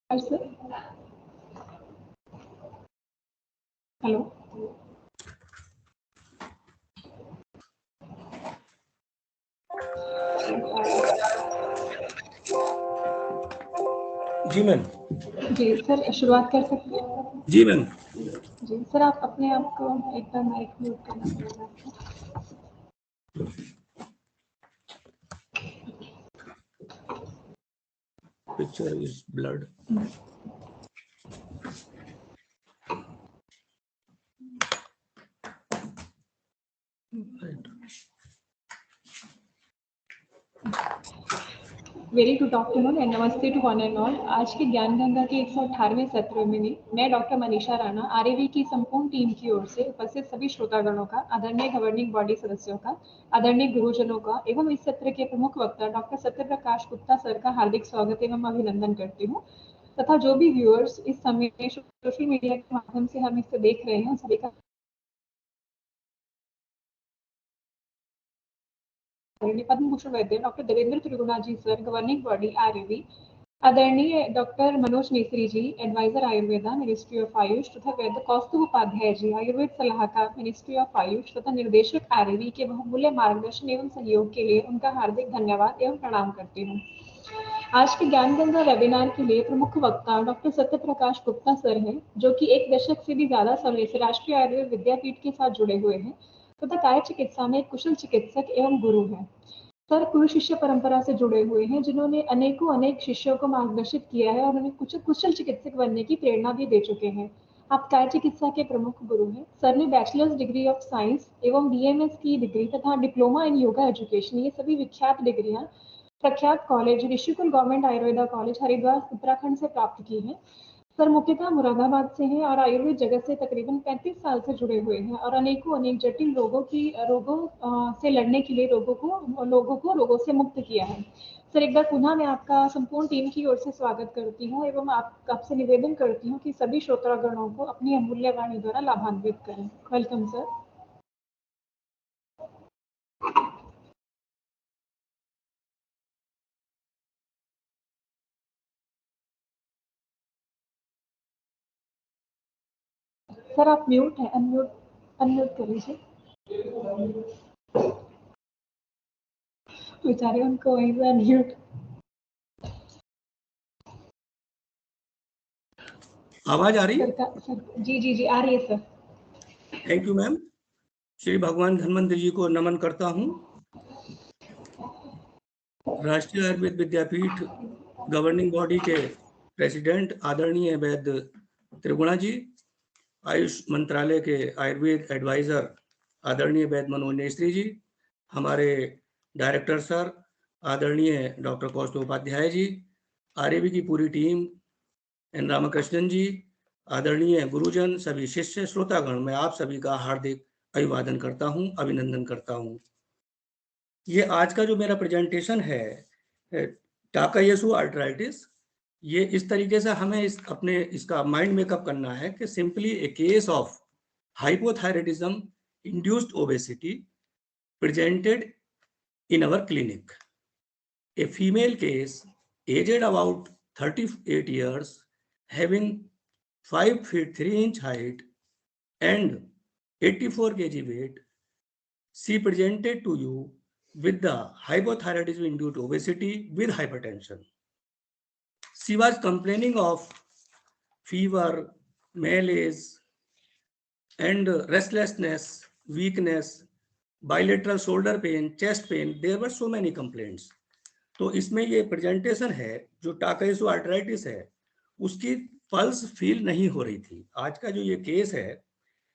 Sir hello जी ma'am. जी sir शुरुआत कर सकते हैं? जी मैम। जी सर आप अपने आप को एक बार माइक म्यूट करना पड़ेगा आपको। Picture is blurred. Very good afternoon and नमस्ते टू वन एंड ऑल। आज के ज्ञान गंगा के 118वें सत्र में मैं डॉक्टर मनीषा राणा आरएवी की संपूर्ण टीम की ओर से उपस्थित सभी श्रोतागणों का, आदरणीय गवर्निंग बॉडी सदस्यों का, आदरणीय गुरुजनों का एवं इस सत्र के प्रमुख वक्ता डॉक्टर सत्यप्रकाश गुप्ता सर का हार्दिक स्वागत एवं अभिनंदन करती हूँ तथा जो भी व्यूअर्स इस समय सोशल मीडिया के माध्यम से हम इसे देख रहे हैं सभी का पद्म भूषण वैद्य doctor Devendra Triguna ji sir, governing body RAV, आदरणीय doctor Manoj Mistry ji, adviser Ayurveda, ministry of AYUSH तथा वैद्य कौस्तुभ उपाध्याय जी, आयुर्वेद सलाहकार, मिनिस्ट्री ऑफ आयुष तथा निर्देशक आरएवी के बहुमूल्य मार्गदर्शन एवं सहयोग के लिए उनका हार्दिक धन्यवाद एवं प्रणाम करती हूँ। आज के ज्ञान गंगा वेबिनार के लिए प्रमुख वक्ता डॉक्टर सत्यप्रकाश गुप्ता सर हैं, जो कि 1 दशक से भी ज्यादा समय से राष्ट्रीय आयुर्वेद विद्यापीठ के साथ जुड़े हुए हैं तथा काय चिकित्सा में एक कुशल चिकित्सक एवं गुरु हैं। सर गुरु शिष्य परंपरा से जुड़े हुए हैं, जिन्होंने अनेक शिष्यों को मार्गदर्शित किया है और उन्हें कुशल चिकित्सक बनने की प्रेरणा भी दे चुके हैं। आप काय चिकित्सा के प्रमुख गुरु हैं। सर ने बैचलर्स डिग्री ऑफ साइंस एवं बीएमएस की डिग्री तथा डिप्लोमा इन योगा एजुकेशन, ये सभी विख्यात डिग्रियां प्रख्यात college Rishikul government Ayurveda college Haridwar Uttarakhand से प्राप्त की है। सर मुख्यतः मुरादाबाद से हैं और आयुर्वेद जगत से तकरीबन 35 साल से जुड़े हुए हैं और अनेक जटिल रोगों से लड़ने के लिए रोगों से मुक्त किया है। सर एक बार पुनः मैं आपका संपूर्ण टीम की ओर से स्वागत करती हूँ एवं आपसे निवेदन करती हूँ कि सभी श्रोतागणों को अपनी अमूल्य वाणी द्वारा लाभान्वित करें। Welcome sir. सर आप म्यूट हैं, अनम्यूट कर लीजिए। बेचारे उनको वहीं से अनम्यूट। आवाज आ रही है? जी आ रही है sir. Thank you ma'am. Shri भगवान धन्वंतरि जी को नमन करता हूँ। राष्ट्रीय आयुर्वेद विद्यापीठ गवर्निंग बॉडी के प्रेसिडेंट आदरणीय वैद्य त्रिगुणा जी, आयुष मंत्रालय के आयुर्वेद एडवाइजर आदरणीय वैद्य मनोज मिस्त्री जी, हमारे डायरेक्टर सर आदरणीय डॉक्टर कौस्तुभ उपाध्याय जी, आरएवी की पूरी टीम, एन रामकृष्णन जी, आदरणीय गुरुजन, सभी शिष्य श्रोतागण, मैं आप सभी का हार्दिक अभिवादन करता हूं, अभिनंदन करता हूं। ये आज का जो मेरा प्रेजेंटेशन है टाकायसु आर्थराइटिस, ये इस तरीके से हमें इसका माइंड मेकअप करना है कि simply A case of hypothyroidism induced obesity presented in our clinic. A female case aged about 38 years, having 5 feet 3 inch height and 84 kg weight, she presented to you with the hypothyroidism induced obesity with hypertension. She was complaining of fever, malaise and restlessness, weakness, bilateral shoulder pain, chest pain. There were so many complaints. तो इसमें ये presentation है जो टाकायसु arthritis है, उसकी pulse feel नहीं हो रही थी। आज का जो ये केस है,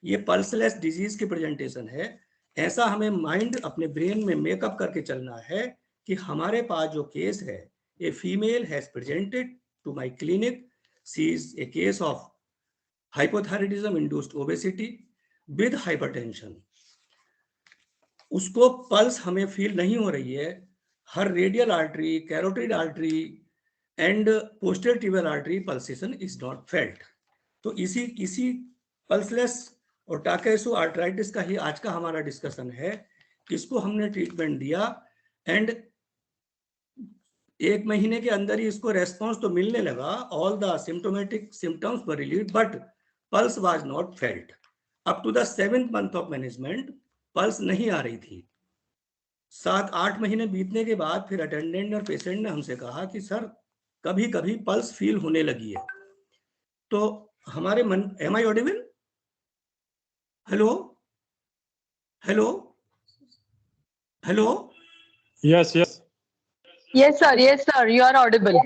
ये पल्सलेस डिजीज की प्रेजेंटेशन है। ऐसा हमें माइंड अपने ब्रेन में मेकअप करके चलना है कि हमारे पास जो केस है, a female has presented to my clinic, she is a case of hypothyroidism induced obesity with hypertension. उसको पल्स हमें फील नहीं हो रही है। Her radial artery, carotid artery and posterior tibial artery pulsation is not felt. तो इसी pulseless और टाकायसु arthritis का ही आज का हमारा डिस्कशन है। इसको हमने ट्रीटमेंट दिया एंड 1 महीने के अंदर ही इसको रेस्पॉन्स तो मिलने लगा, all the symptomatic symptoms were relieved but pulse was not felt. Up to the 7th month of management pulse नहीं आ रही थी। 7-8 महीने बीतने के बाद फिर अटेंडेंट और पेशेंट ने हमसे कहा कि सर कभी कभी पल्स फील होने लगी है। तो हमारे मन, am I audible? Hello hello hello? Yes, yes. Yes, sir. You are audible.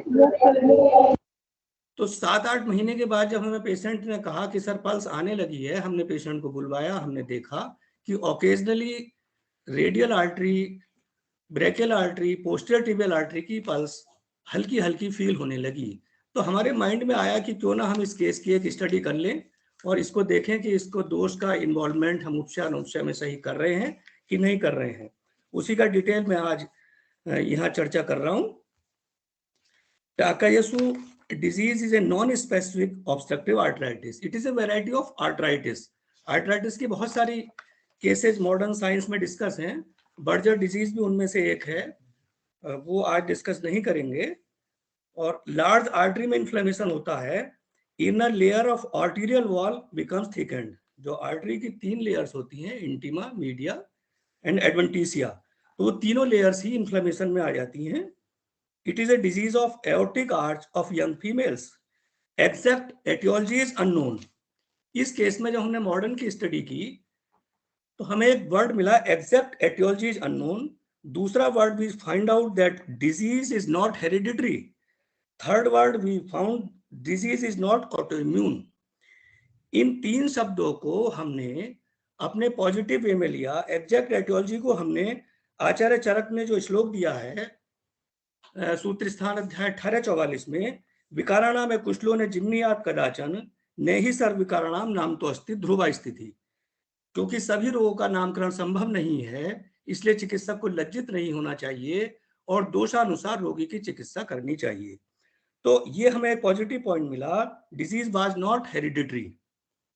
तो 7-8 महीने के बाद जब हमें पेशेंट ने कहा कि सर पल्स आने लगी है, हमने पेशेंट को बुलवाया, हमने देखा कि occasionally radial artery, brachial artery, posterior tibial artery की पल्स हल्की हल्की फील होने लगी। तो हमारे माइंड में आया कि क्यों ना हम इस केस की एक स्टडी कर लें और इसको देखें कि इसको दोष का इन्वॉल्वमेंट हम उपचार में सही कर रहे हैं कि नहीं कर रहे हैं। उसी का डिटेल में आज यहाँ चर्चा कर रहा हूँ। टाकायासु disease is a non-specific obstructive arthritis. It is a variety of arthritis. Arthritis की बहुत सारी केसेस मॉडर्न साइंस में डिस्कस हैं। बर्जर डिजीज भी उनमें से एक है, वो आज डिस्कस नहीं करेंगे। और लार्ज आर्टरी में इन्फ्लेमेशन होता है, inner layer of arterial wall becomes thickened. जो आर्टरी की 3 लेयर्स होती हैं, इंटीमा, मीडिया एंड एडवेंटिसिया, तो वो तीनों लेयर्स ही इन्फ्लेमेशन में आ जाती हैं। It is a disease of aortic arch of young females. Exact etiology is unknown. इस केस में जब हमने मॉडर्न की स्टडी की तो हमें एक वर्ड मिला, एग्जैक्ट एटियोलॉजी इज अननोन। दूसरा word we find out that disease is not hereditary. Third word we found disease is not autoimmune. इन 3 शब्दों को हमने अपने पॉजिटिव वे में लिया। एग्जैक्ट एटियोलॉजी को हमने आचार्य चरक ने जो श्लोक दिया है सूत्र स्थान अध्याय 18-44 में, विकाराणाम में कुशलो ने जिम्नियात कदाचन ने ही सर्व विकाराणाम नाम तो अस्ति ध्रुवा स्थिति। क्योंकि सभी रोगों का नामकरण संभव नहीं है, इसलिए चिकित्सक को लज्जित नहीं होना चाहिए और दोषानुसार रोगी की चिकित्सा करनी चाहिए। तो ये हमें एक पॉजिटिव पॉइंट मिला, डिजीज वाज नॉट हेरिडिटरी।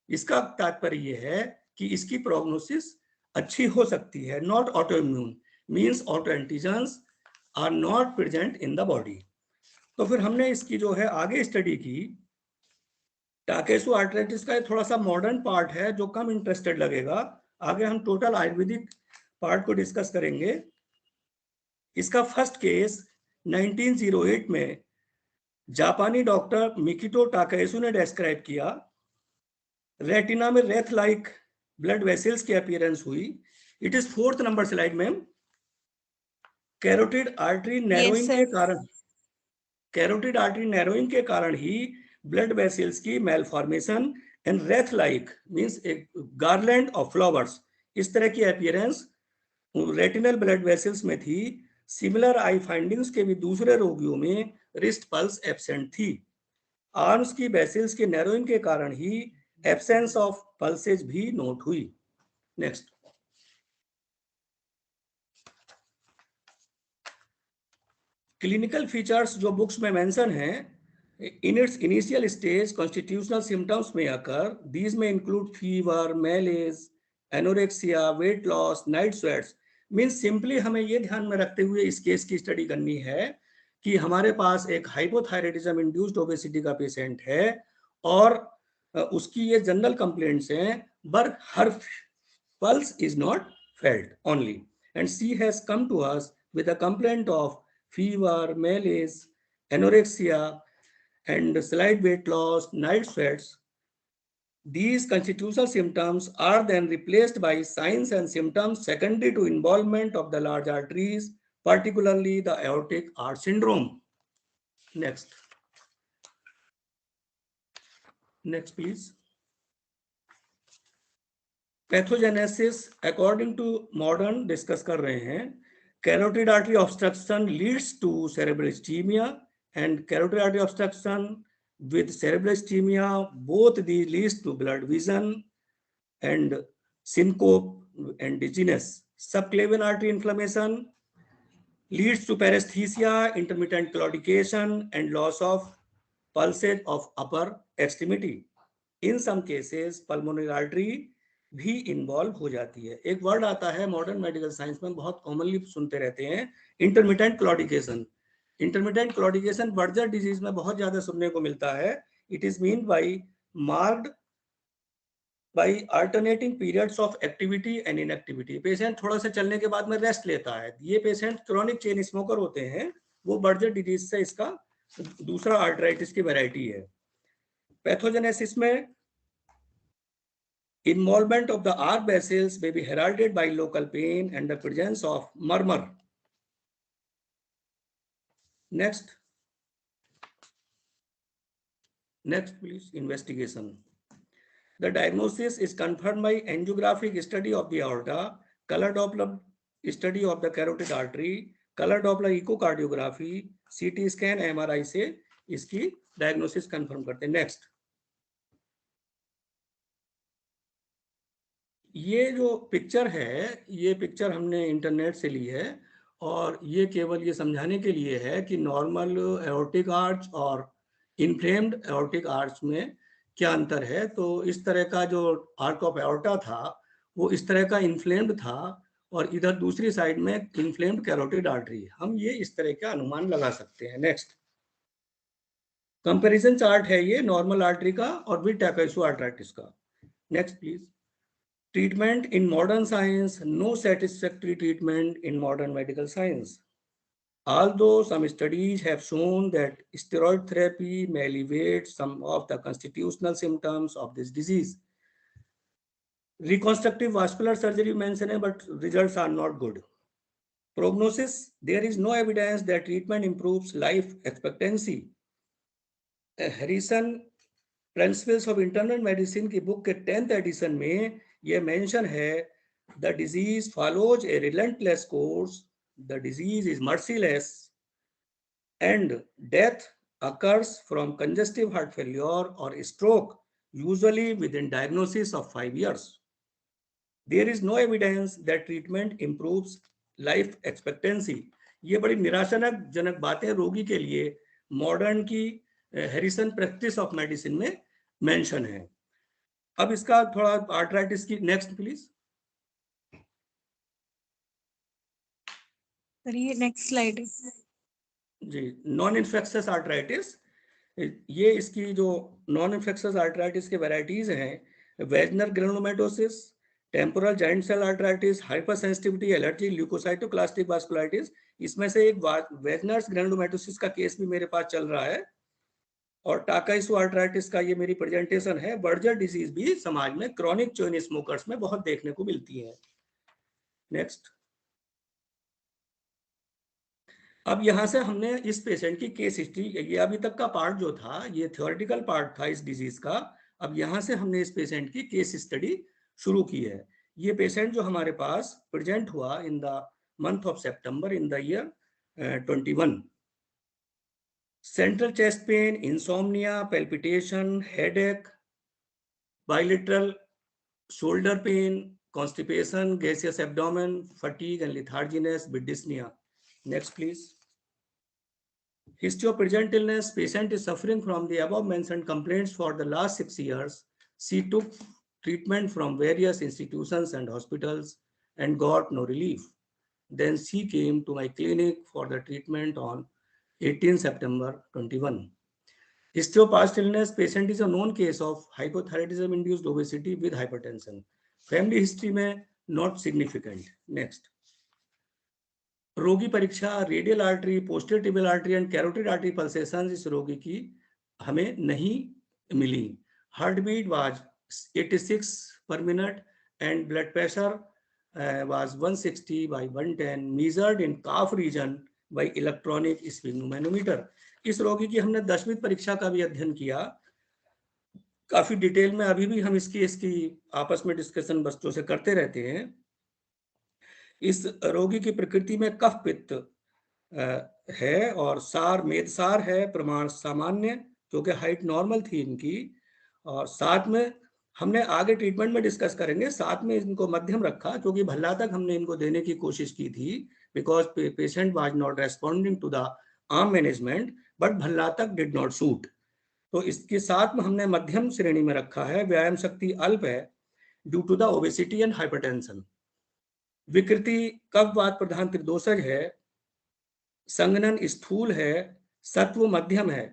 इसका तात्पर्य यह है कि इसकी प्रोग्नोसिस अच्छी हो सकती है। Not autoimmune means auto antigens are not present in the body. तो फिर हमने इसकी जो है आगे स्टडी की। टाकेसु आर्थराइटिस का थोड़ा सा मॉडर्न पार्ट है जो कम इंटरेस्टेड लगेगा। आगे हम टोटल आयुर्वेदिक पार्ट को डिस्कस करेंगे। इसका फर्स्ट केस 1908 में जापानी डॉक्टर मिकितो टाकेसु ने डिस्क्राइब किया। रेटिना में रेथ लाइक ब्लड वेसल्स की अपीयरेंस हुई। It is 4th number slide ma'am. Carotid artery narrowing के कारण, कैरोटिड आर्टरी नैरोइंग के कारण ही ब्लड वेसल्स की malformation and Wraith like means एक गार्लैंड ऑफ फ्लावर्स, इस तरह की अपीयरेंस रेटिनल ब्लड वेसल्स में थी। सिमिलर आई फाइंडिंग्स के भी दूसरे रोगियों में रिस्ट पल्स एब्सेंट थी। आर्म्स की वेसल्स के नैरोइंग के कारण ही एब्सेंस ऑफ पल्सेज भी नोट हुई। नेक्स्ट, क्लिनिकल फीचर्स जो बुक्स में मेंशन हैं, in its initial stage constitutional symptoms may occur. These may include fever, malaise, anorexia, weight loss, night sweats. Means simply हमें ये ध्यान में रखते हुए इस केस की स्टडी करनी है कि हमारे पास एक हाइपोथायराइडिज्म इंड्यूस्ड ओबेसिटी का पेशेंट है और उसकी ये जनरल कंप्लेंट्स हैं, but her pulse is not felt only and she has come to us with a complaint of fever, malaise, anorexia, and slight weight loss, night sweats. These constitutional symptoms are then replaced by signs and symptoms secondary to involvement of the large arteries, particularly the aortic arch syndrome. Next. Next, please. Pathogenesis, according to modern, discuss कर रहे हैं। Carotid artery obstruction leads to cerebral ischemia, and carotid artery obstruction with cerebral ischemia, both these leads to blurred vision and syncope and dizziness. Subclavian artery inflammation leads to paresthesia, intermittent claudication, and loss of pulses of upper extremity. In some cases, pulmonary artery भी involve हो जाती है। एक word आता है modern medical science में, बहुत commonly सुनते रहते हैं, intermittent claudication. Intermittent claudication Berger disease में बहुत ज्यादा सुनने को मिलता है। It is mean marked by alternating periods of activity and inactivity. Patient थोड़ा सा चलने के बाद में रेस्ट लेता है। ये पेशेंट क्रॉनिक चेन स्मोकर होते हैं, वो बर्जर डिजीज से इसका दूसरा आर्थराइटिस की वैरायटी है। पैथोजेनेसिस में involvement of the arc vessels may be heralded by local pain and the presence of murmur. Next please, investigation. The diagnosis is confirmed by angiographic study of the aorta, color Doppler study of the carotid artery, color Doppler echocardiography, CT scan, MRI से इसकी diagnosis confirm करते हैं। Next, ये जो picture है, ये picture हमने internet से ली है और ये केवल ये समझाने के लिए है कि नॉर्मल एओर्टिक आर्च और इन्फ्लेम्ड एओर्टिक आर्च में क्या अंतर है। तो इस तरह का जो आर्क ऑफ एओर्टा था वो इस तरह का इन्फ्लेम्ड था और इधर दूसरी साइड में इन्फ्लेम्ड कैरोटिड आर्टरी। हम ये इस तरह का अनुमान लगा सकते हैं। नेक्स्ट, कंपैरिजन चार्ट है ये नॉर्मल आर्टरी का और विद टैकाइसो आर्थराइटिस का। Next please. Treatment in modern science, no satisfactory treatment in modern medical science. Although some studies have shown that steroid therapy may alleviate some of the constitutional symptoms of this disease. Reconstructive vascular surgery mentioned, but results are not good. Prognosis, there is no evidence that treatment improves life expectancy. Harrison Principles of Internal Medicine की book के 10th addition में ये mention है, the disease follows A relentless course, the disease is merciless and death occurs from congestive heart failure or stroke, usually within diagnosis of 5 years. There is no evidence that treatment improves life expectancy. ये बड़ी निराशाजनक बातें रोगी के लिए modern की Harrison practice of medicine में mention है। अब इसका थोड़ा आर्थराइटिस की नेक्स्ट प्लीज। सर ये नेक्स्ट स्लाइड जी, नॉन इन्फेक्शियस आर्थराइटिस। ये इसकी जो नॉन इन्फेक्शियस आर्थराइटिस के वैरायटीज हैं, Wegener granulomatosis, temporal joint cell arthritis, hypersensitivity, allergy, leukocytoclastic vasculitis. इसमें से एक वेजनर्स ग्रेनुलोमेटोसिस का केस भी मेरे पास चल रहा है और टाकाइसो आर्थराइटिस का ये मेरी प्रेजेंटेशन है। बर्जर डिजीज भी समाज में क्रॉनिक चेन स्मोकर्स में बहुत देखने को मिलती है। नेक्स्ट, अब यहां से हमने इस पेशेंट की केस हिस्ट्री, ये अभी तक का पार्ट जो था ये थ्योरेटिकल पार्ट था इस डिजीज का। अब यहां से हमने इस पेशेंट की केस स्टडी शुरू की है। ये पेशेंट जो हमारे पास प्रेजेंट हुआ in the month of September in the year 21। Central chest pain, insomnia, palpitation, headache, bilateral shoulder pain, constipation, gaseous abdomen, fatigue and letharginess with dyspnea. Next, please. History of present illness. Patient is suffering from the above mentioned complaints for the last 6 years. She took treatment from various institutions and hospitals and got no relief. Then she came to my clinic for the treatment on 18 September 21. History of past illness. Patient is a known case of hypothyroidism induced obesity with hypertension. Family history में not significant. Next. रोगी परीक्षा, radial artery, posterior tibial artery and carotid artery pulsation इस रोगी की हमें नहीं मिली। Heart beat was 86 per minute and blood pressure was 160 by 110 measured in calf region by electronic स्फिग्नोमेनोमीटर। इस रोगी की हमने 10वीं परीक्षा का भी अध्ययन किया काफी डिटेल में। अभी भी हम इसकी आपस में डिस्कशन बच्चों से करते रहते हैं। इस रोगी की प्रकृति में कफ पित्त है और सार मेदसार है, प्रमाण सामान्य, क्योंकि हाइट नॉर्मल थी इनकी। और साथ में हमने आगे ट्रीटमेंट में डिस्कस करेंगे, साथ में इनको मध्यम रखा क्योंकि भल्ला तक हमने इनको देने की कोशिश की थी because patient was not responding to the arm management but Bhalla तक did not suit। तो इसके साथ में हमने मध्यम श्रेणी में रखा है। व्यायाम शक्ति अल्प है due to the obesity and hypertension. विकृति कफवात प्रधान त्रिदोषज है संघनन स्थूल है, सत्व मध्यम है।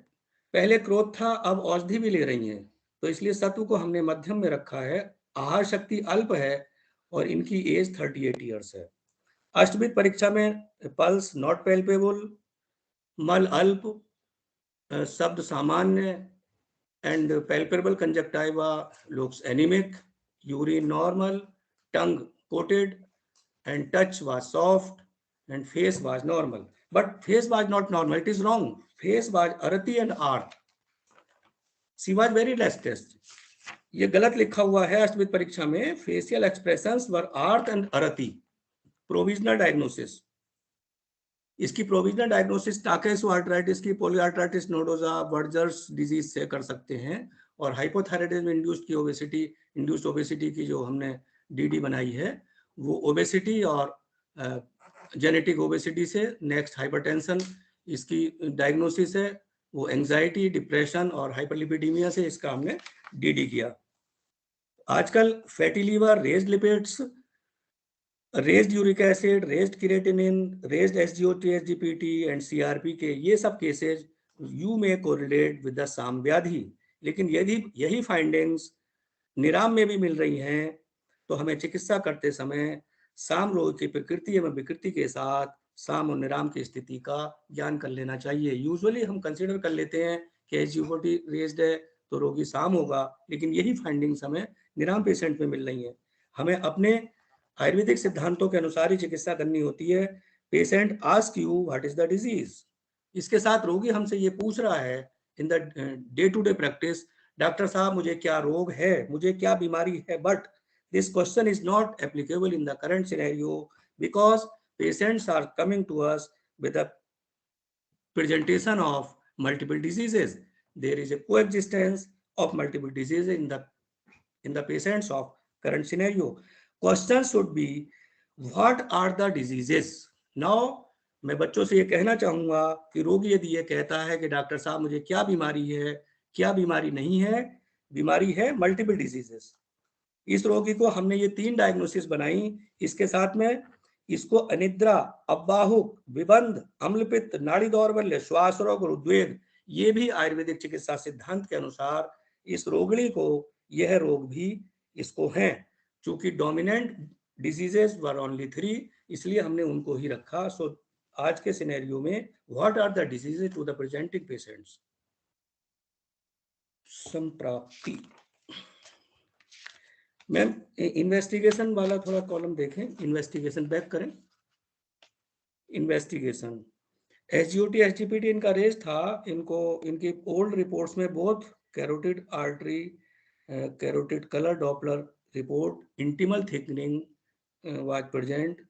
पहले क्रोध था, अब औषधि भी ले रही हैं, तो इसलिए सत्व को हमने मध्यम में रखा है। आहार शक्ति अल्प है और इनकी एज 38 ईयर्स है। अष्टविध परीक्षा में पल्स नॉट पैल्पेबल, मल अल्प, शब्द सामान्य, and palpable conjunctiva looks anemic, urine normal, tongue coated, and touch was soft, and face was normal. But face was not normal. It is wrong. Face was arati and art. She was very restless. ये गलत लिखा हुआ है अष्टविध परीक्षा में। Facial expressions were आर्ट and अरति। प्रोविजनल डायग्नोसिस, इसकी प्रोविजनल डायग्नोसिस टाकेसो आर्थराइटिस की, पॉलीआर्थराइटिस नोडोजा, बर्जर्स डिजीज से कर सकते हैं। और हाइपोथायराइडिज्म इंड्यूस्ड ओबेसिटी की जो हमने डीडी बनाई है, वो ओबेसिटी और जेनेटिक ओबेसिटी से। नेक्स्ट हाइपरटेंशन, इसकी डायग्नोसिस है वो एंजाइटी, डिप्रेशन और हाइपरलिपिडीमिया से, इसका हमने डीडी किया। आजकल fatty liver, raised lipids, raised uric acid, raised creatinine, raised SGOT, SGPT and CRP के ये सब केसेस यू में कोरिलेट विद द साम व्याधि। लेकिन यदि यही फाइंडिंग्स निराम में भी मिल रही हैं, तो हमें चिकित्सा करते समय साम रोग की प्रकृति एवं विकृति के साथ साम और निराम की स्थिति का ज्ञान कर लेना चाहिए। यूजुअली हम कंसीडर कर लेते हैं कि एसजीओटी रेज्ड है तो रोगी साम होगा, लेकिन यही फाइंडिंग्स हमें निराम पेशेंट में मिल रही हैं। हमें अपने आयुर्वेदिक सिद्धांतों के अनुसार ही चिकित्सा करनी होती है। Patient ask you what is the disease, इसके साथ रोगी हमसे ये पूछ रहा है in the day to day practice, doctor साहब मुझे क्या रोग है, मुझे क्या बीमारी है। But this question is not applicable in the current scenario because patients are coming to us with a presentation of multiple diseases. There is a coexistence of multiple diseases in the patients of current scenario. Question should be what are the diseases? Now मैं बच्चों से ये कहना चाहूंगा कि रोगी यदि ये कहता है कि डॉक्टर साहब मुझे क्या बीमारी है, क्या बीमारी नहीं है, बीमारी है मल्टीपल डिजीजेस। इस रोगी को हमने ये 3 डायग्नोसिस बनाई। इसके साथ में इसको अनिद्रा, अबाहुक, विबंध, अम्लपित्त, नाड़ी दौर्बल्य, श्वास रोग और उद्वेग, ये भी आयुर्वेदिक चिकित्सा सिद्धांत के अनुसार इस रोगिणी को यह रोग भी इसको हैं। चूंकि डोमिनेंट डिजीजेस वर ओनली 3, इसलिए हमने उनको ही रखा। सो आज के सिनेरियो में what are the diseases to the presenting patients. संप्राप्ति, मैम इन्वेस्टिगेशन वाला थोड़ा कॉलम देखें, इन्वेस्टिगेशन बैक करें। इन्वेस्टिगेशन एसजीओटी एसजीपीटी इनका रेस था। इनको इनकी ओल्ड रिपोर्ट्स में both carotid artery, carotid colour Doppler report, intimal thickening was present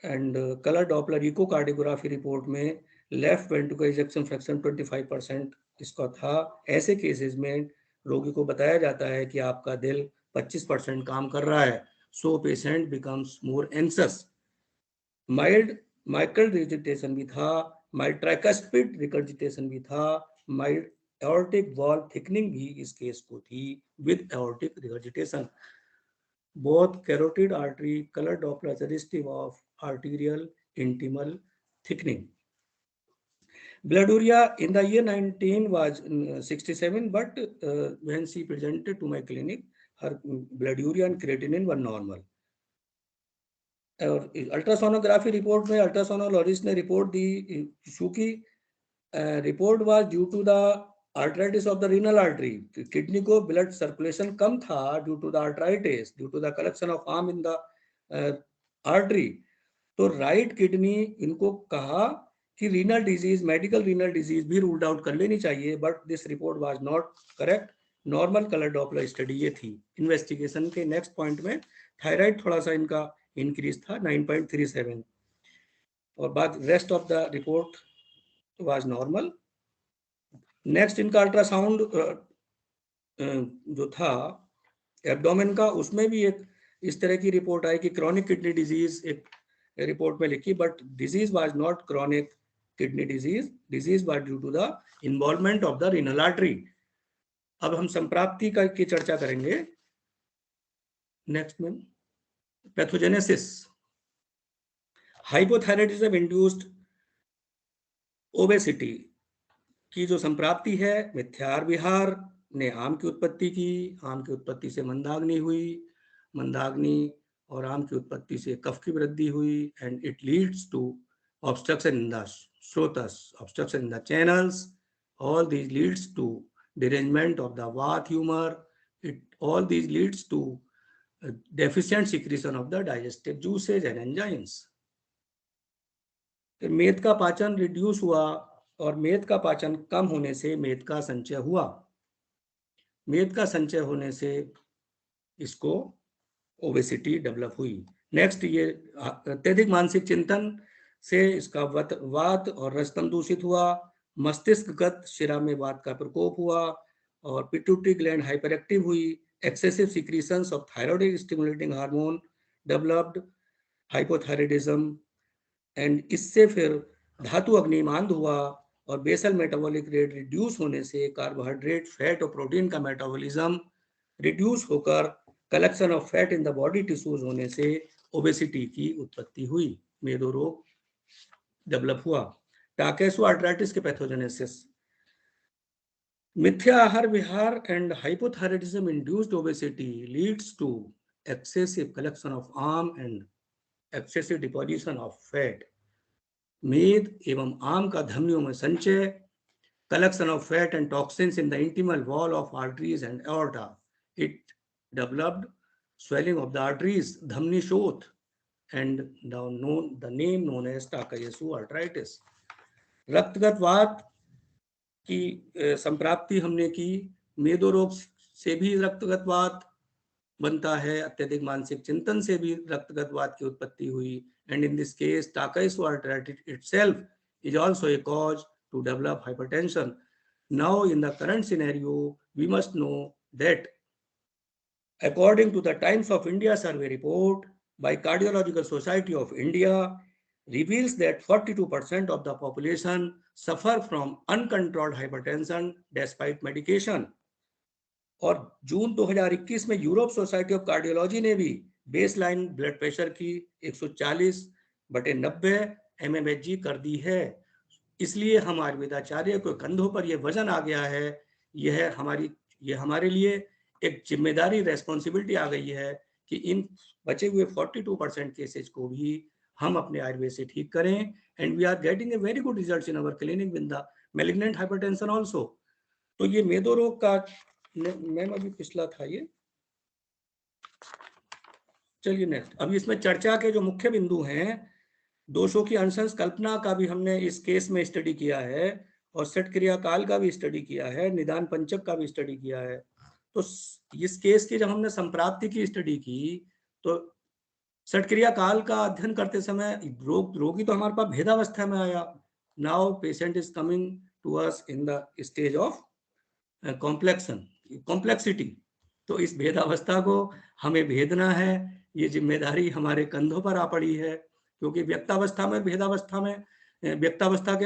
and colour Doppler echocardiography report में लेफ्ट वेंट्रिकल इजेक्शन फ्रैक्शन 25% इसका था। ऐसे केसेस में रोगी को बताया जाता है कि आपका दिल 25% काम कर रहा है। So patient becomes more anxious. Mild mitral regurgitation भी था, माइल्ड ट्राइकस्पिड रिकर्जिटेशन भी था, माइल्ड एओर्टिक वॉल्व थिकनिंग भी इस केस को थी with aortic regurgitation. Both carotid artery colour Doppler suggestive of arterial intimal thickening. Bladouria in the year 19 was 67, but when she presented to my clinic, her bladouria and creatinine were normal. और ultrasonography report में ultrasonologist ने report दी, चूंकि report was due to the arthritis of the renal artery. Kidney को blood circulation कम था due to the arthritis, due to the collection of arm in the artery. तो right kidney इनको कहा कि renal disease, medical renal disease भी ruled out कर लेनी चाहिए, but this report was not correct. Normal colour Doppler study ये थी। इन्वेस्टिगेशन के नेक्स्ट पॉइंट में थायराइड थोड़ा सा इनका इंक्रीज था 9.37 और बाद rest of the report was normal. Next इनका अल्ट्रासाउंड जो था एब्डोमेन का, उसमें भी एक इस तरह की रिपोर्ट आई कि क्रॉनिक किडनी डिजीज एक रिपोर्ट में लिखी, but disease was not chronic kidney disease, disease was due to the involvement of the renal artery. अब हम संप्राप्ति की चर्चा करेंगे। नेक्स्ट में पैथोजेनेसिस, हाइपोथायराइडिज्म इंड्यूस्ड ओबेसिटी की जो संप्राप्ति है, मिथ्याहार विहार ने आम की उत्पत्ति की, आम की उत्पत्ति से मंदाग्नि हुई, मंदाग्नि और आम की उत्पत्ति से कफ की वृद्धि हुई, and it leads to obstruction in the स्रोतस, obstruction in the channels. All these leads to derangement of the Vata humor. All these leads to deficient secretion of the digestive juices and enzymes. मेद का पाचन reduce हुआ और मेद का पाचन कम होने से मेद का संचय हुआ। मेद का संचय होने से इसको ओबेसिटी डेवलप हुई। नेक्स्ट, ये अत्यधिक मानसिक चिंतन से इसका वात और रजतम दूषित हुआ, मस्तिष्कगत शिरा में वात का प्रकोप हुआ और पिट्यूटरी ग्लैंड हाइपर एक्टिव हुई, excessive secretions of thyroid stimulating hormone developed, hypothyroidism, and इससे फिर धातु अग्निमांद हुआ और बेसल मेटाबॉलिक रेट रिड्यूस होने से कार्बोहाइड्रेट, फैट और प्रोटीन का मेटाबॉलिज्म रिड्यूस होकर collection of fat in the body tissues होने से ओबेसिटी की उत्पत्ति हुई, मेदो रोग डेवलप हुआ। टाकेसु आर्थराइटिस के पैथोजेनेसिस, मिथ्या आहार विहार and hypothyroidism induced obesity leads to excessive collection of arm and excessive deposition of fat. मेद एवं आम का धमनियों में संचय, collection of fat and toxins in the intimal wall of arteries and aorta. It developed swelling of the arteries, धमनी शोथ, and the name known as Takayasu arthritis. रक्तगत वात की संप्राप्ति हमने की, मेदो रोग से भी रक्तगत वात बनता है, अत्यधिक मानसिक चिंतन से भी रक्तगत वात की उत्पत्ति हुई, and in this case Takayasu arthritis itself is also a cause to develop hypertension. Now in the current scenario we must know that according to the Times of India survey report by Cardiological Society of India reveals that 42% of the population suffer from uncontrolled hypertension despite medication. और जून 2021 में Europe society of cardiology ने भी baseline blood pressure की 140/90 mmHg कर दी है। इसलिए हम आयुर्वेदाचार्य को कंधों पर यह वजन आ गया है, यह हमारे लिए एक जिम्मेदारी, रेस्पॉन्सिबिलिटी आ गई है कि इन बचे हुए 42% केसेज को भी हम अपने आयुर्वेद से ठीक करें, and we are getting a very good results in our clinic with the malignant hypertension also. तो ये मेदो रोग का मैम अभी पिछला था ये, चलिए नेक्स्ट। अभी इसमें चर्चा के जो मुख्य बिंदु हैं, दोषों की अंशंस कल्पना का भी हमने इस केस में स्टडी किया है और सट क्रिया काल का भी स्टडी किया है, निदान पंचक का भी स्टडी किया है। तो इस केस की जब हमने संप्राप्ति की स्टडी की तो सट क्रिया काल का अध्ययन करते समय रोगी तो हमारे पास भेदावस्था में आया। Now patient is coming to us in the stage of complexity. तो इस भेदावस्था को हमें भेदना है, ये जिम्मेदारी हमारे कंधों पर आ पड़ी है, क्योंकि व्यक्तावस्था के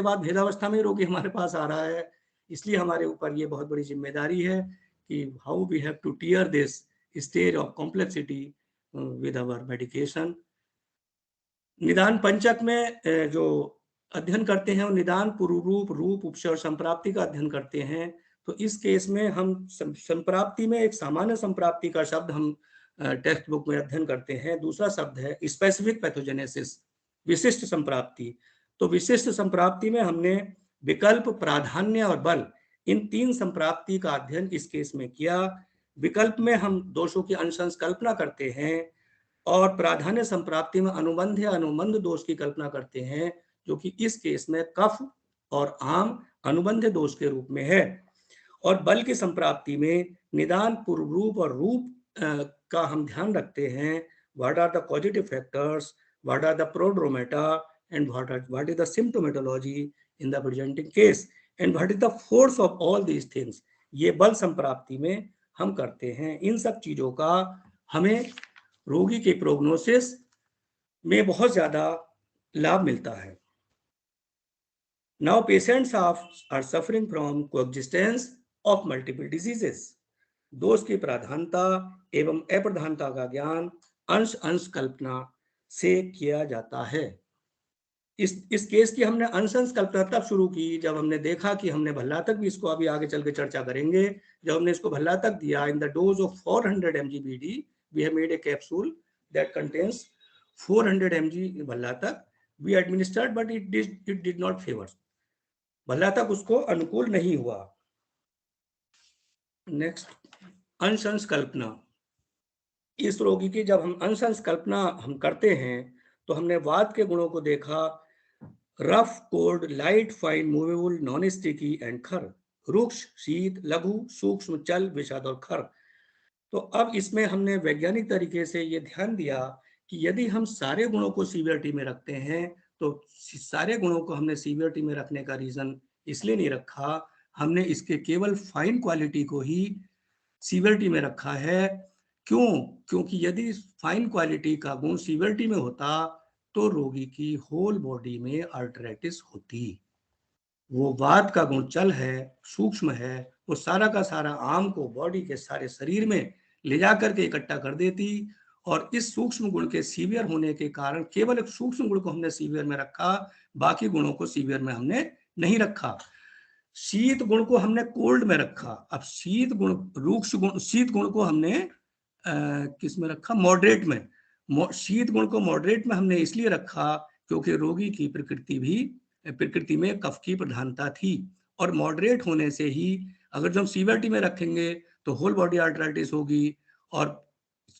बाद भेदावस्था में रोगी हमारे पास आ रहा है। इसलिए हमारे ऊपर ये बहुत बड़ी जिम्मेदारी है कि how we have to tear this stage of complexity with our medication. निदान पंचक में जो अध्ययन करते हैं वो निदान पूर्व रूप उपसर्ग संप्राप्ति का अध्ययन करते हैं। तो इस केस में हम संप्राप्ति में एक सामान्य संप्राप्ति का शब्द हम टेक्स्ट बुक में अध्ययन करते हैं, दूसरा शब्द है स्पेसिफिक पैथोजेनेसिस, विशिष्ट संप्राप्ति। तो विशिष्ट संप्राप्ति में हमने विकल्प, प्राधान्य और बल, इन 3 संप्राप्ति का अध्ययन इस केस में किया। विकल्प में हम दोषों की अंशंस कल्पना करते हैं और प्राधान्य संप्राप्ति में अनुबंध या अनुबंध दोष की कल्पना करते हैं, जो कि इस केस में कफ और आम अनुबंध दोष के रूप में है। और बल की संप्राप्ति में निदान, पूर्व रूप और रूप का हम ध्यान रखते हैं। What are the causative factors, what are the prodromata and what is the symptomatology in the presenting case and what is the force of all these things. ये बल संप्राप्ति में हम करते हैं। इन सब चीजों का हमें रोगी के प्रोग्नोसिस में बहुत ज्यादा लाभ मिलता है। Now patients are suffering from coexistence of multiple diseases. दोष की प्राधानता एवं अप्रधानता का ज्ञान अंश कल्पना से किया जाता है। इस केस की हमने अंशंस कल्पना तब शुरू की जब हमने देखा कि हमने भल्ला तक भी, इसको अभी आगे चल के चर्चा करेंगे, जब हमने इसको भल्ला तक दिया in the dose of 400 mg BD we have made a capsule that contains 400 mg भल्ला तक we administered but it did not favour, भल्ला तक उसको अनुकूल नहीं हुआ। नेक्स्ट, अंशंस कल्पना। इस रोगी की जब हम अंशंस कल्पना हम करते हैं तो हमने वात के गुणों को देखा, rough, cold, light, fine, movable, non sticky and खर, रुक्ष, शीत, लघु, सूक्ष्म, चल, विषद और खर। तो अब इसमें हमने वैज्ञानिक तरीके से ये ध्यान दिया कि यदि हम सारे गुणों को सीवियरिटी में रखते हैं तो सारे गुणों को हमने सीवियरिटी में रखने का रीजन इसलिए नहीं रखा, हमने इसके केवल फाइन क्वालिटी को ही सीवियरिटी में रखा है। क्यों? क्योंकि यदि फाइन क्वालिटी का गुण सीवियरिटी में होता तो रोगी की होल बॉडी में आर्थराइटिस होती। वो वात का गुण चल है, सूक्ष्म है, वो सारा का सारा आम को बॉडी के सारे शरीर में ले जाकर के इकट्ठा कर देती, और इस सूक्ष्म गुण के सीवियर होने के कारण केवल एक सूक्ष्म गुण को हमने सीवियर में रखा, बाकी गुणों को सीवियर में हमने नहीं रखा। शीत गुण को हमने कोल्ड में रखा। अब शीत गुण, रूक्ष गुण, शीत गुण को हमने किस में रखा? मॉडरेट में। शीत गुण को मॉडरेट में हमने इसलिए रखा क्योंकि रोगी की प्रकृति में कफ की प्रधानता थी, और मॉडरेट होने से ही अगर जो हम सीवियरिटी में रखेंगे तो होल बॉडी आर्थराइटिस होगी, और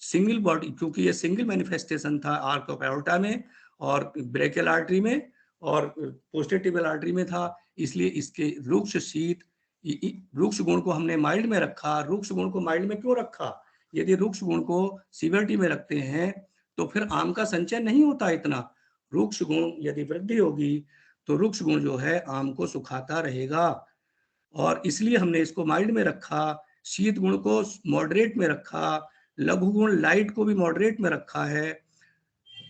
सिंगल बॉडी, क्योंकि ये सिंगल मैनिफेस्टेशन था आर्क ऑफ एओर्टा में और ब्रेकियल आर्टरी में और पोस्टेटिबल आर्टरी में था, इसलिए इसके रुक्ष, शीत, रुक्ष गुण को हमने माइल्ड में रखा। रुक्ष गुण को माइल्ड में क्यों रखा? यदि रुक्ष गुण को सीवियरिटी में रखते हैं तो फिर आम का संचय नहीं होता इतना। रुक्ष गुण यदि वृद्धि होगी तो रुक्ष गुण जो है आम को सुखाता रहेगा, और इसलिए हमने इसको माइल्ड में रखा। शीत गुण को मॉडरेट में रखा, लघु गुण, लाइट को भी मॉडरेट में रखा है।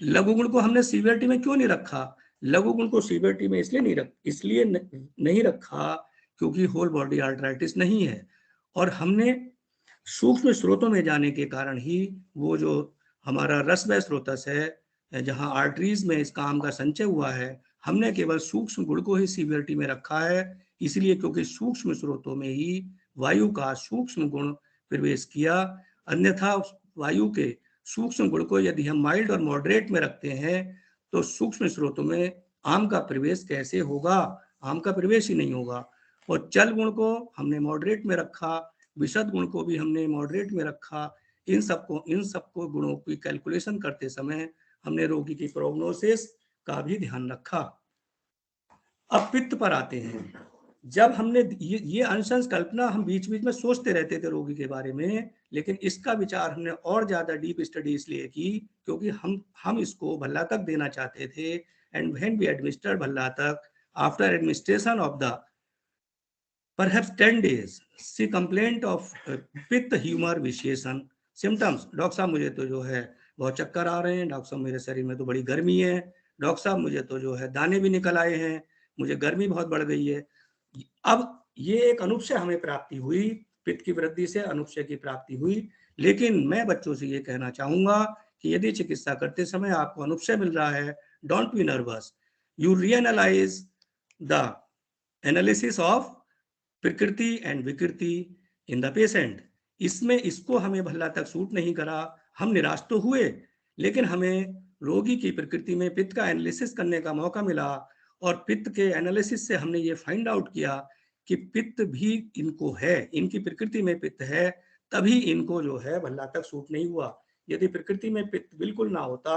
लघु गुण को हमने सीवियरिटी में क्यों नहीं रखा? लघु गुण को सीवियरिटी में इसलिए नहीं रखा क्योंकि होल बॉडी आर्थराइटिस नहीं है, और हमने सूक्ष्म स्रोतों में जाने के कारण ही वो जो हमारा रसमय स्रोतस है जहां आर्टरीज में इस काम का संचय हुआ है, हमने केवल सूक्ष्म गुण को ही सीवियरिटी में रखा है, इसलिए क्योंकि सूक्ष्म स्रोतों में ही वायु का सूक्ष्म गुण प्रवेश किया। अन्यथा वायु के सूक्ष्म गुण को यदि हम माइल्ड और मॉडरेट में रखते हैं तो सूक्ष्म स्रोतों में आम का प्रवेश कैसे होगा? आम का प्रवेश ही नहीं होगा। और चल गुण को हमने मॉडरेट में रखा, विशद गुण को भी हमने मॉडरेट में रखा। इन सबको गुणों की कैलकुलेशन करते समय हमने रोगी की प्रोग्नोसिस का भी ध्यान रखा। अब पित्त पर आते हैं। जब हमने ये अंशंस कल्पना हम बीच बीच में सोचते रहते थे रोगी के बारे में, लेकिन इसका विचार हमने और ज्यादा डीप स्टडी इसलिए की क्योंकि हम इसको भल्ला तक देना चाहते थे। एंड व्हेन वी एडमिनिस्टर्ड भल्ला तक, after administration of the perhaps 10 days, she complained of pitta humour विशेषण सिम्टम्स। डॉक्टर साहब मुझे तो जो है बहुत चक्कर आ रहे हैं, डॉक्टर साहब मेरे शरीर में तो बड़ी गर्मी है, डॉक्टर साहब मुझे तो जो है दाने भी निकल आए हैं, मुझे गर्मी बहुत बढ़ गई है। अब ये एक अनुपचय हमें प्राप्ति हुई, पित्त की वृद्धि से अनुपचय की प्राप्ति हुई। लेकिन मैं बच्चों से ये कहना चाहूंगा कि यदि चिकित्सा करते समय आपको अनुपचय मिल रहा है, don't be nervous, you reanalyse the analysis of prakriti and vikriti in the patient. इसको हमें भल्ला तक सूट नहीं करा, हम निराश तो हुए, लेकिन हमें रोगी की प्रकृति में पित्त का एनालिसिस करने का मौका मिला, और पित्त के एनालिसिस से हमने ये फाइंड आउट किया कि पित्त भी इनको है, इनकी प्रकृति में पित्त है, तभी इनको जो है भल्ला तक सूट नहीं हुआ। यदि प्रकृति में पित्त बिल्कुल ना होता,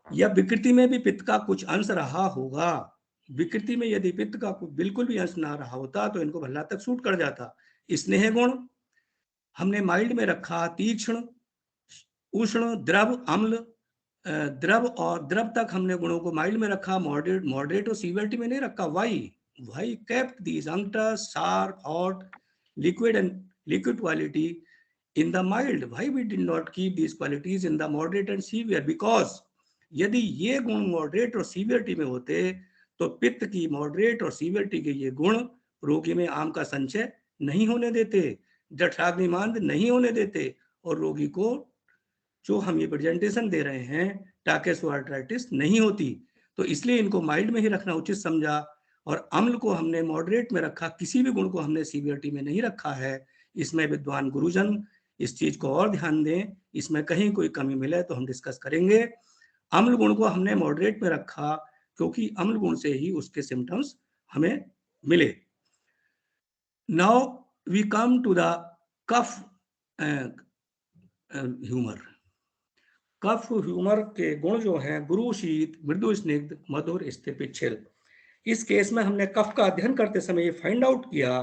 या विकृति में भी पित्त का कुछ अंश रहा होगा, विकृति में यदि पित्त का बिल्कुल भी अंश ना रहा होता तो इनको भल्ला तक सूट कर जाता। स्नेह गुण हमने माइल्ड में रखा, तीक्ष्ण, उष्ण, द्रव, अम्ल, द्रव तक हमने गुणों को माइल्ड में रखा, मॉडरेट और सीवियरिटी में नहीं रखा। Why kept these unctuous, sharp, hot, liquid and liquid quality in the mild? Why we did not keep these qualities in the moderate and severe? Because यदि ये गुण मॉडरेट और सीवियरिटी में होते तो पित्त की मॉडरेट और सीवियरिटी के ये गुण रोगी में आम का संचय नहीं होने देते, जठराग्निमांद नहीं होने देते, और रोगी को जो हम ये प्रेजेंटेशन दे रहे हैं टाकेसो आर्थराइटिस नहीं होती। तो इसलिए इनको माइल्ड में ही रखना उचित समझा, और अम्ल को हमने मॉडरेट में रखा, किसी भी गुण को हमने सीवियरिटी में नहीं रखा है। इसमें विद्वान गुरुजन इस चीज को और ध्यान दें, इसमें कहीं कोई कमी मिले तो हम डिस्कस करेंगे। अम्ल गुण को हमने मॉडरेट में रखा क्योंकि अम्ल गुण से ही उसके सिम्टम्स हमें मिले। Now we come to the kapha humour. कफ ह्यूमर के गुण जो हैं गुरु, शीत, मृदु, स्निग्ध, मधुर, स्थिर, पिच्छल। इस केस में हमने कफ का अध्ययन करते समय ये फाइंड आउट किया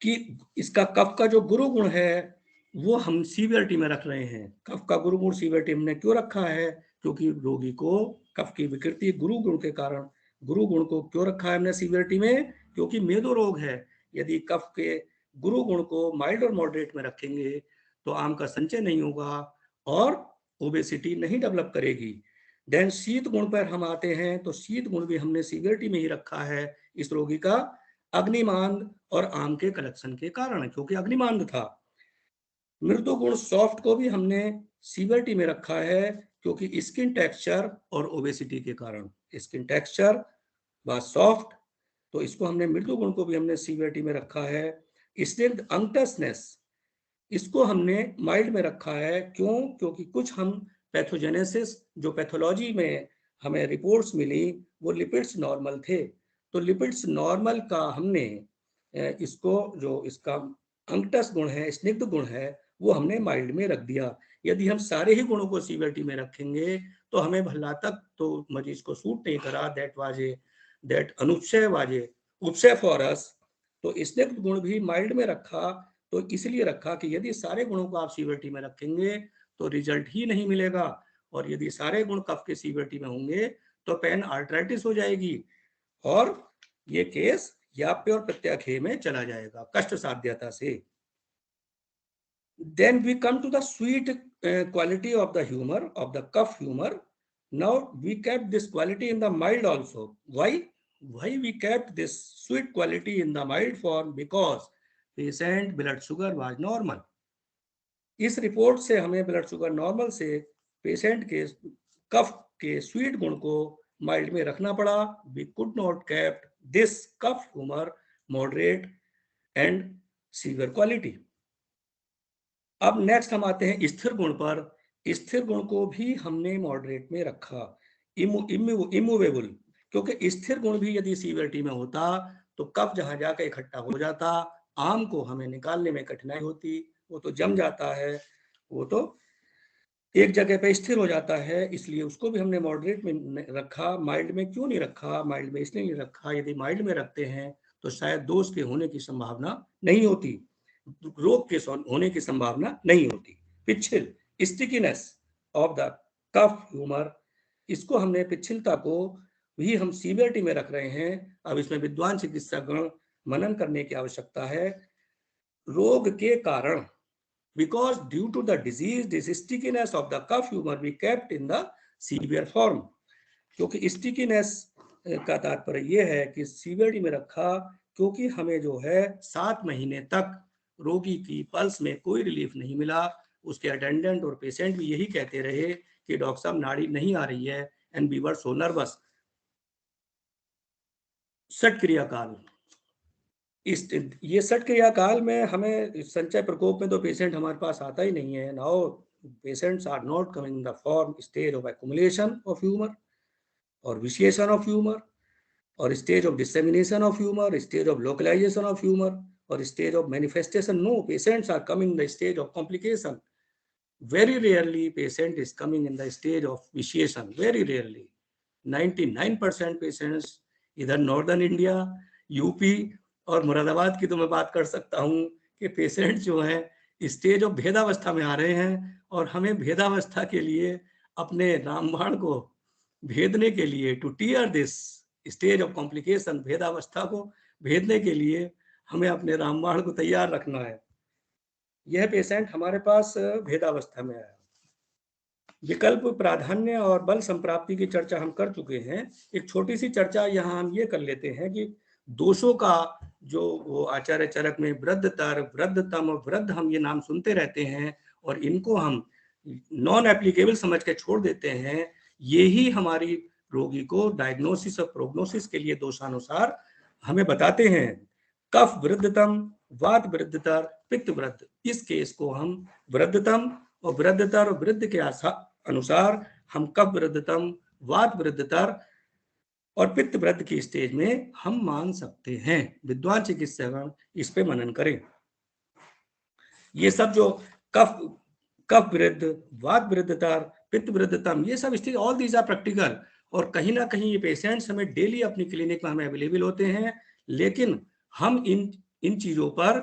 कि इसका कफ का जो गुरु गुण है वो हम सीवियरिटी में रख रहे हैं। कफ का गुरु गुण सीवियरिटी हमने क्यों रखा है? क्योंकि रोगी को कफ की विकृति गुरु गुण के कारण, गुरु गुण को क्यों रखा है हमने सीवियरिटी में? क्योंकि मेदो रोग है। यदि कफ के गुरु गुण को माइल्ड और मॉडरेट में रखेंगे तो आम का संचय नहीं होगा और ओबेसिटी नहीं डेवलप करेगी। देन शीत गुण पर हम आते हैं, तो शीत गुण भी हमने सीवियरिटी में ही रखा है इस रोगी का अग्निमांद और आम के कलेक्शन के कारण, क्योंकि अग्निमांद था। मृदु गुण सॉफ्ट को भी हमने सीवियरिटी में रखा है क्योंकि स्किन टेक्सचर और ओबेसिटी के कारण। स्किन टेक्सचर व सॉफ्ट, तो इसको हमने मृदु गुण को भी हमने सीवियरिटी में रखा है। स्निग्ध अंगटसनेस, इसको हमने माइल्ड में रखा है। क्यों? क्योंकि कुछ हम पैथोजेनेसिस जो पैथोलॉजी में हमें रिपोर्ट्स मिली वो लिपिड्स नॉर्मल थे, तो लिपिड्स नॉर्मल का हमने इसको जो इसका अंगटस गुण है, स्निग्ध गुण है, वो हमने माइल्ड में रख दिया। यदि हम सारे ही गुणों को सीवियरिटी में रखेंगे तो हमें भला तक तो मरीज को सूट नहीं करा, दैट अनुपशय वाजे उपशय फॉर अस। तो स्निग्ध गुण भी माइल्ड में रखा, तो इसलिए रखा कि यदि सारे गुणों को आप सीवियरिटी में रखेंगे तो रिजल्ट ही नहीं मिलेगा, और यदि सारे गुण कफ के सीवियरिटी में होंगे तो पेन आर्थराइटिस हो जाएगी और ये केस याप्य और प्रत्याख्य में चला जाएगा कष्ट साध्यता से। Then we come to the sweet quality of the humor, of the cough humor. Now we kept this quality in the mild also. Why we kept this sweet quality in the mild form? Because patient blood sugar was normal. इस report से हमें blood sugar normal से patient के कफ के sweet गुण को mild में रखना पड़ा। We could not kept this kapha humour moderate and severe quality. अब नेक्स्ट हम आते हैं स्थिर गुण पर। स्थिर गुण को भी हमने मॉडरेट में रखा, इमूवेबल, क्योंकि स्थिर गुण भी यदि सीवियरिटी में होता तो कफ जहां जाकर इकट्ठा हो जाता, आम को हमें निकालने में कठिनाई होती, वो तो जम जाता है, वो तो एक जगह पे स्थिर हो जाता है। इसलिए उसको भी हमने मॉडरेट में रखा। माइल्ड में क्यों नहीं रखा? माइल्ड में इसलिए नहीं रखा, यदि माइल्ड में रखते हैं तो शायद दोष के होने की संभावना नहीं होती, रोग के होने की संभावना नहीं होती। पिच्छिल, stickiness of the kapha humour, इसको हमने पिच्छिलता को भी हम सीवियरिटी में रख रहे हैं। अब इसमें विद्वान चिकित्सकगण मनन करने की आवश्यकता है। रोग के कारण, because due to the disease, this stickiness of the cough humor we kept in the severe form. क्योंकि स्टिकीनेस का तात्पर्य ये है कि सीवियरिटी में रखा क्योंकि हमें जो है 7 महीने तक रोगी की पल्स में कोई रिलीफ नहीं मिला। उसके अटेंडेंट और पेशेंट भी यही कहते रहे कि डॉक्टर साहब नाड़ी नहीं आ रही है, and we were so nervous. सट क्रिया काल, ये सट क्रिया काल में हमें संचय प्रकोप में तो पेशेंट हमारे पास आता ही नहीं है। Now patients are not coming in the form stage of accumulation of humour और विशिएशन ऑफ ह्यूमर और stage of dissemination of humour, stage of localisation of humour और stage of manifestation. No, patients are coming in the stage of complication. Very rarely patient is coming in the stage of vitiation, very rarely. 99% patients इधर northern India, UP और मुरादाबाद की तो मैं बात कर सकता हूँ कि पेशेंट जो हैं स्टेज ऑफ भेदावस्था में आ रहे हैं, और हमें भेदावस्था के लिए अपने रामबाण को भेदने के लिए, to tear this stage of complication, भेदावस्था को भेदने के लिए हमें अपने रामबाण को तैयार रखना है। यह पेशेंट हमारे पास भेदावस्था में आया। विकल्प प्राधान्य और बल संप्राप्ति की चर्चा हम कर चुके हैं। एक छोटी सी चर्चा यहाँ हम ये कर लेते हैं कि दोषों का जो वो आचार्य चरक में वृद्धतर, वृद्धतम, वृद्ध हम ये नाम सुनते रहते हैं और इनको हम नॉन एप्लीकेबल समझ के छोड़ देते हैं। ये ही हमारी रोगी को डायग्नोसिस और प्रोग्नोसिस के लिए दोषानुसार हमें बताते हैं। कफ वृद्धतम, वात वृद्धतर, पित्त वृद्ध, इस केस को हम वृद्धतम और वृद्धतर और वृद्ध के अनुसार हम कफ वृद्धतम, वात वृद्धतर और पित्त वृद्ध की स्टेज में हम मान सकते हैं। विद्वान चिकित्सकगण इस पे मनन करें। ये सब जो कफ वृद्ध, वात वृद्धतर, पित्त वृद्धतम, ये सब stage, all these are practical, और कहीं ना कहीं ये पेशेंट्स हमें डेली अपनी क्लिनिक में हमें अवेलेबल होते हैं, लेकिन हम इन चीजों पर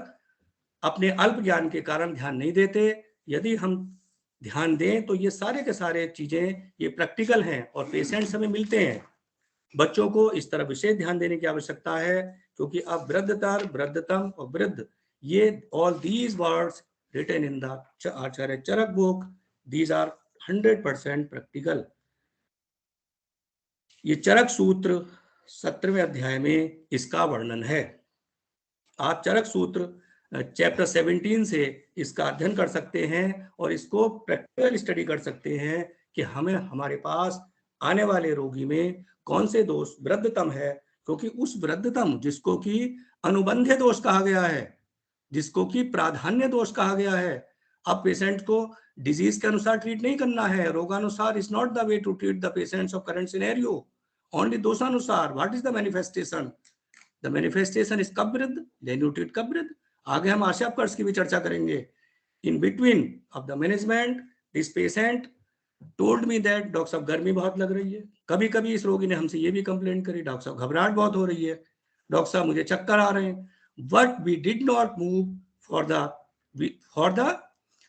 अपने अल्प ज्ञान के कारण ध्यान नहीं देते। यदि हम ध्यान दें तो ये सारे के सारे चीजें ये प्रैक्टिकल हैं और पेशेंट्स हमें मिलते हैं। बच्चों को इस तरफ विशेष ध्यान देने की आवश्यकता है, क्योंकि अब वृद्धतर, वृद्धतम और वृद्ध, ये all these words written in the Acharya Charak book, these are 100% practical. ये चरक सूत्र 17वें अध्याय में इसका वर्णन है। आप चरक सूत्र चैप्टर 17 से इसका अध्ययन कर सकते हैं और इसको प्रैक्टिकल स्टडी कर सकते हैं कि हमें हमारे पास आने वाले रोगी में कौन से दोष वृद्धतम है, क्योंकि उस वृद्धतम जिसको कि अनुबंध दोष कहा गया है, जिसको कि प्राधान्य दोष कहा गया है, अब पेशेंट को डिजीज के अनुसार ट्रीट नहीं करना है, रोगानुसार is not the way to treat the patients of current scenario, only दोषानुसार। What is the manifestation? The manifestation is kapha vriddha, then you treat कफ वृद्ध। आगे हम आशा कर्स की भी चर्चा करेंगे। In between of the management, this patient told me that doctor साहब गर्मी बहुत लग रही है। कभी कभी इस रोगी ने हमसे ये भी कंप्लेंट करी, डॉक्टर साहब घबराहट बहुत हो रही है, डॉक्टर साहब मुझे चक्कर आ रहे हैं। But we did not move for the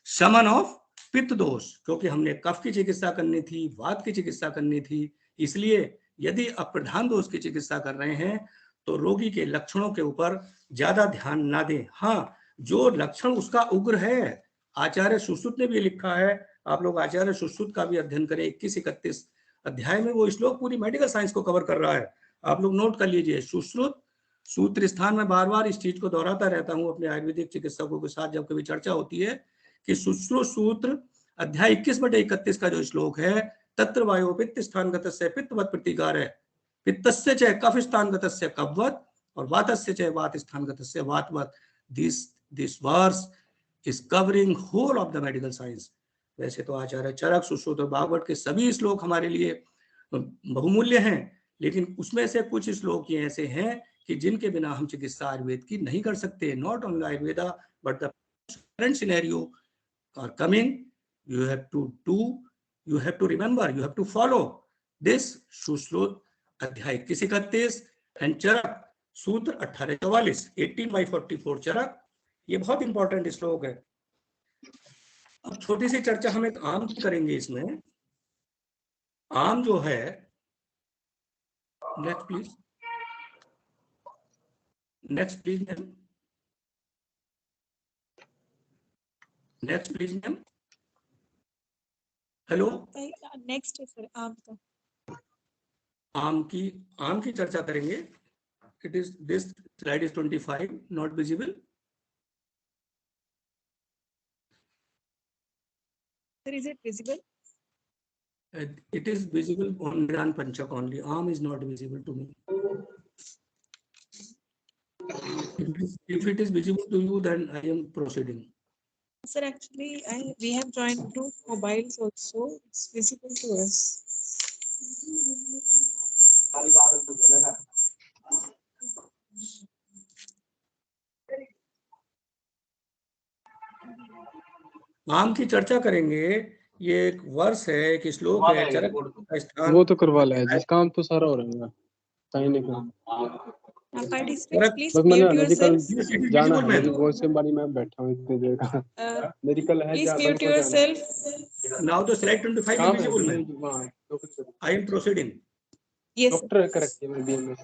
shaman of pitta dosha, क्योंकि हमने कफ की चिकित्सा करनी थी, वात की चिकित्सा करनी थी। इसलिए यदि अप्रधान दोष की चिकित्सा कर रहे हैं तो रोगी के लक्षणों के ऊपर ज्यादा ध्यान ना दें। हाँ, जो लक्षण उसका उग्र है, आचार्य सुश्रुत ने भी लिखा है, आप लोग आचार्य सुश्रुत का भी अध्ययन करें। 21-31 अध्याय में वो श्लोक पूरी मेडिकल साइंस को कवर कर रहा है, आप लोग नोट कर लीजिए। सुश्रुत सूत्र स्थान में बार बार इस चीज को दोहराता रहता हूं अपने आयुर्वेदिक चिकित्सकों के साथ जब कभी चर्चा होती है, कि सुश्रुत सूत्र अध्याय 21/31 का जो श्लोक है, तत्र वायो पित्त स्थानगतस्य पित्तवत् प्रतिकार है, पित्तस्य च कफ स्थानगतस्य कफवत् और वातस्य च वात स्थानगतस्य वातवत्। This verse is covering whole of the medical science. वैसे तो आचार्य चरक, सुश्रुत और भागवत के सभी श्लोक हमारे लिए बहुमूल्य हैं, लेकिन उसमें से कुछ श्लोक ये ऐसे हैं कि जिनके बिना हम चिकित्सा आयुर्वेद की नहीं कर सकते। Not only Ayurveda but the current scenario are coming, you have to remember, you have to follow this Sushruta अध्याय 21-31 एंड चरक सूत्र 1844, 18/44 चरक। ये बहुत इंपॉर्टेंट श्लोक है। अब छोटी सी चर्चा हम एक आम की करेंगे इसमें। आम जो है, next please, next please ma'am, next please ma'am. Hello, next है सर आम का। आम की चर्चा करेंगे। It is this slide is 25 not visible. Sir, is it visible? It is visible on Niran Panchak only. Arm is not visible to me. If it is visible to you, then I am proceeding. Sir, actually, we have joined two mobiles also. It's visible to us. आम की चर्चा करेंगे। ये एक वर्ष है, एक श्लोक है, चरक का स्थान। वो तो करवा लिया जिस काम तो सारा हो रहा है। कहीं नहीं कहीं Participants, please बस मैंने mute मेडिकल yourself. जाना है, मेरी वॉइस से बारी में बैठा हूँ इतनी देर का। मेडिकल है, Please mute yourself. Now the slide 25 काम is है visible, man. वहाँ I am proceeding. Yes, sir. Doctor correct है मेरे बीएमएस।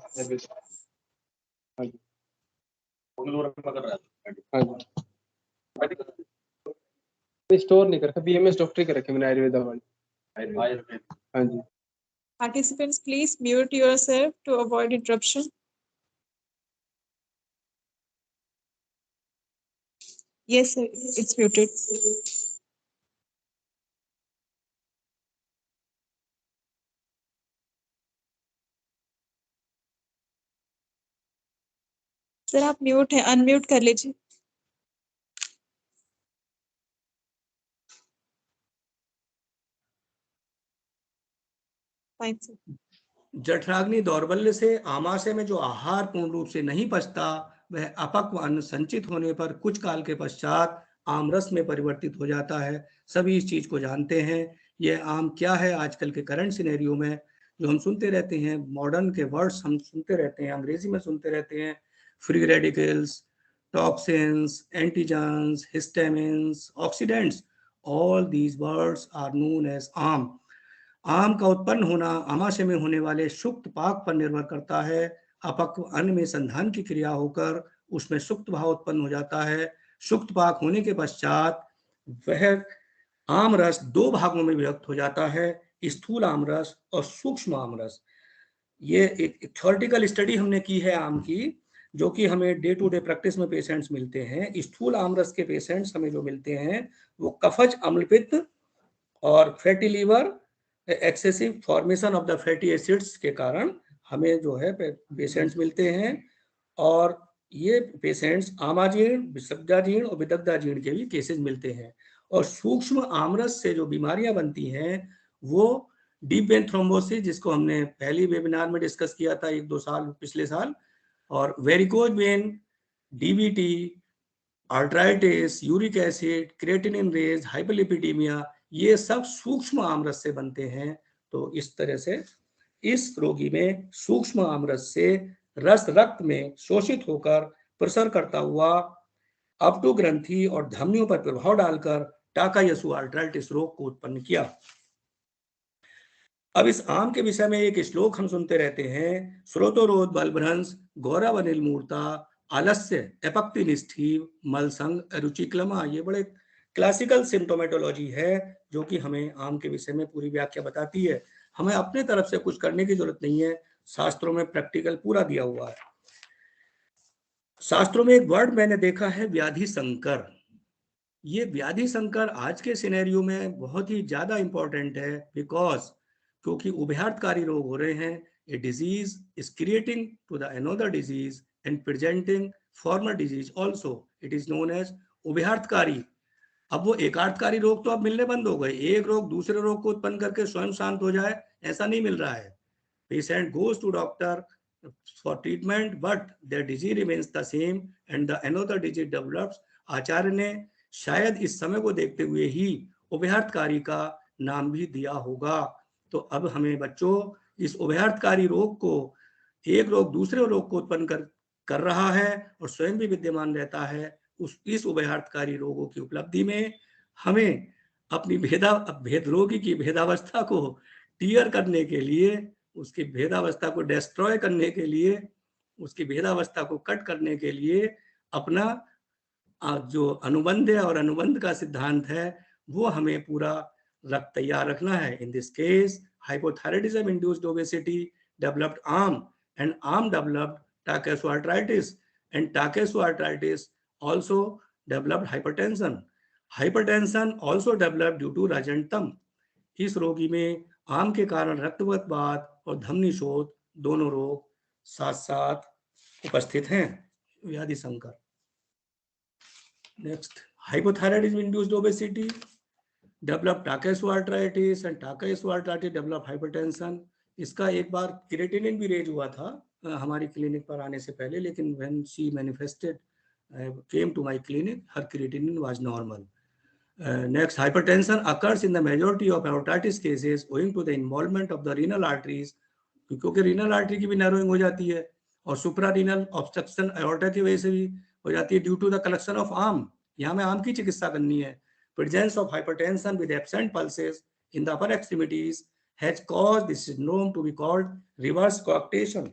स्टोर नहीं करता, बीएमएस डॉक्टर ही कर रखे मैंने आयुर्वेदा वाली। हाँ जी। Participants, please mute yourself to avoid interruption. Yes, sir, it's muted. Sir आप म्यूट है, अनम्यूट कर लीजिए। Fine sir. जठराग्नि दौर्बल्य से आमाशय में जो आहार पूर्ण रूप से नहीं पचता, वह अपक्व अन्न संचित होने पर कुछ काल के पश्चात आमरस में परिवर्तित हो जाता है। सभी इस चीज को जानते हैं। यह आम क्या है आजकल के करंट सिनेरियो में जो हम सुनते रहते हैं, मॉडर्न के वर्ड्स हम सुनते रहते हैं, अंग्रेजी में सुनते रहते हैं, free radicals, toxins, antigens, histamines, oxidants, all these words are known as aam. आम का उत्पन्न होना आमाशय में होने वाले सुक्त पाक पर निर्भर करता है। अपक्व अन्न में संधान की क्रिया होकर उसमें सुक्त भाव उत्पन्न हो जाता है। सुक्त पाक होने के पश्चात वह आम रस दो भागों में विभक्त हो जाता है, स्थूल आमरस और सूक्ष्म आमरस। ये एक थ्योरेटिकल स्टडी हमने की है आम की, जो कि हमें डे टू डे प्रैक्टिस में पेशेंट्स मिलते हैं। स्थूल आमरस के पेशेंट्स हमें जो मिलते हैं वो कफज, अम्लपित्त और fatty liver, excessive formation of the fatty acids के कारण हमें जो है पेशेंट्स मिलते हैं। और ये पेशेंट्स आमाजीर्ण, विसर्गाजीर्ण और विदग्धाजीर्ण के भी केसेस मिलते हैं। और सूक्ष्म आमरस से जो बीमारियां बनती हैं वो डीप वेन थ्रोम्बोसिस, जिसको हमने पहली वेबिनार में डिस्कस किया था 1-2 साल पिछले साल, और वेरिकोज वेन, डीबीटी, arthritis, uric acid, creatinine raise, hyperlipidemia, ये सब सूक्ष्म आमरस से बनते हैं। तो इस तरह से इस रोगी में सूक्ष्म आमरस से रस रक्त में शोषित होकर प्रसर करता हुआ अपटू ग्रंथि और धमनियों पर प्रभाव डालकर टाकायसु आर्थराइटिस रोग को उत्पन्न किया। अब इस आम के विषय में एक श्लोक हम सुनते रहते हैं, स्रोतोरोध बलभ्रंश गौरव अनिल मूर्ता आलस्य अपक्ति निष्ठीव मलसंग अरुचिक्लमा। ये बड़े क्लासिकल सिम्टोमेटोलॉजी है जो कि हमें आम के विषय में पूरी व्याख्या बताती है। हमें अपने तरफ से कुछ करने की जरूरत नहीं है, शास्त्रों में प्रैक्टिकल पूरा दिया हुआ है। शास्त्रों में एक वर्ड मैंने देखा है, व्याधि संकर। ये व्याधि संकर आज के सिनेरियो में बहुत ही ज्यादा इंपॉर्टेंट है, बिकॉज क्योंकि उभयार्थकारी रोग हो रहे हैं। A disease is creating to the another disease and presenting former disease also, it is known as उभयार्थकारी। अब वो एकार्थकारी रोग तो अब मिलने बंद हो गए। एक रोग दूसरे रोग को उत्पन्न करके स्वयं शांत हो जाए, ऐसा नहीं मिल रहा है। Patient goes to doctor for treatment but their disease remains the same and the another disease develops. आचार्य ने शायद इस समय को देखते हुए ही उभयार्थकारी का नाम भी दिया होगा। तो अब हमें बच्चों इस उभयार्थकारी रोग को, एक रोग दूसरे रोग को उत्पन्न कर रहा है और स्वयं भी विद्यमान रहता है, इस उभयार्थकारी रोगों की उपलब्धि में हमें अपनी भेद रोगी की भेदावस्था को टीयर करने के लिए, उसकी भेदावस्था को डिस्ट्रॉय करने के लिए, उसकी भेदावस्था को कट करने के लिए अपना जो अनुबंध है और अनुबंध का सिद्धांत है वो हमें पूरा तैयार रखना है। In this case hypothyroidism induced obesity developed arm and arm developed Takotsu arthritis and Takotsu arthritis also developed hypertension. Hypertension also developed due to Rajantam. इस रोगी में आम के कारण रक्तवात और धमनी शोथ दोनों रोग साथ साथ उपस्थित हैं। व्याधि संकर। Next, hypothyroidism induced obesity develop Takotsu arthritis and Takotsu arthritis develop hypertension. इसका एक बार क्रिएटिनिन भी रेज हुआ था हमारी क्लिनिक पर आने से पहले, लेकिन when she manifested came to my clinic, her creatinine was normal. Next, hypertension occurs in the majority of aortitis cases owing to the involvement of the renal arteries, क्योंकि renal artery की भी narrowing हो जाती है और suprarenal obstruction aorta की वजह से भी हो जाती है due to the collection of arm. यहाँ में आम की चिकित्सा करनी है। Presence of hypertension with absent pulses in the upper extremities has caused this syndrome to be called reverse coarctation.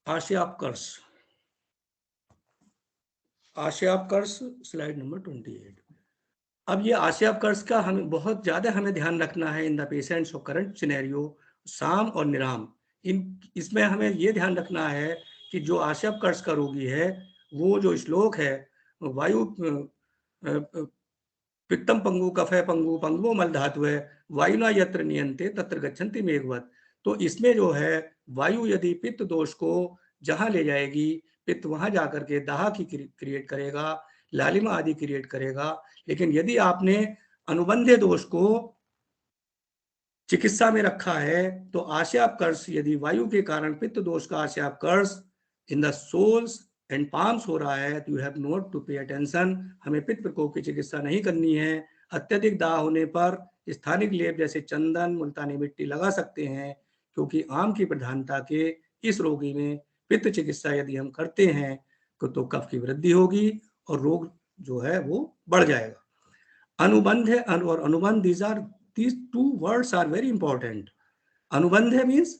आशयापकर्ष, आशयापकर्ष स्लाइड नंबर 28। अब ये आशयापकर्ष का हमें बहुत ज्यादा ध्यान रखना है in the patients of current scenario, साम और निराम। इसमें हमें ये ध्यान रखना है कि जो आशयापकर्ष का रोगी है वो जो श्लोक है, वायु पित्तम पंगु कफे पंगु पंगुओ मल धातु है, वायुना यत्र नियंते तत्र गच्छन्ति मेघवत। तो इसमें जो है वायु यदि पित्त दोष को जहां ले जाएगी पित्त वहां जाकर के दाह की क्रिएट करेगा, लालिमा आदि क्रिएट करेगा। लेकिन यदि आपने अनुबंध दोष को चिकित्सा में रखा है तो आशयापकर्ष यदि वायु के कारण पित्त दोष का आशयापकर्ष in the soles and palms हो रहा है तो you have not to pay attention. हमें पित्त प्रकोप की चिकित्सा नहीं करनी है। अत्यधिक दाह होने पर स्थानिक लेप जैसे चंदन, मुल्तानी मिट्टी लगा सकते हैं, क्योंकि आम की प्रधानता के इस रोगी में पित्त चिकित्सा यदि हम करते हैं तो कफ की वृद्धि होगी और रोग जो है वो बढ़ जाएगा। अनुबंध है और अनुबंध, these two words are very important. अनुबंध है मीन्स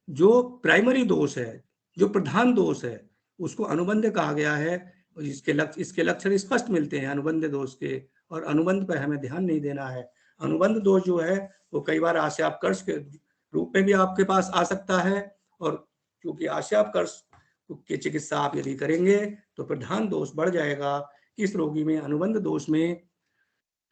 जो प्राइमरी दोष है, जो प्रधान दोष है, उसको अनुबंध कहा गया है। इसके लक्षण स्पष्ट मिलते हैं अनुबंध दोष के, और अनुबंध पर हमें ध्यान नहीं देना है। अनुबंध दोष जो है वो कई बार आशयापकर्ष के रूप में भी आपके पास आ सकता है, और क्योंकि आशयापकर्ष की चिकित्सा आप यदि करेंगे तो प्रधान दोष बढ़ जाएगा। इस रोगी में अनुबंध दोष में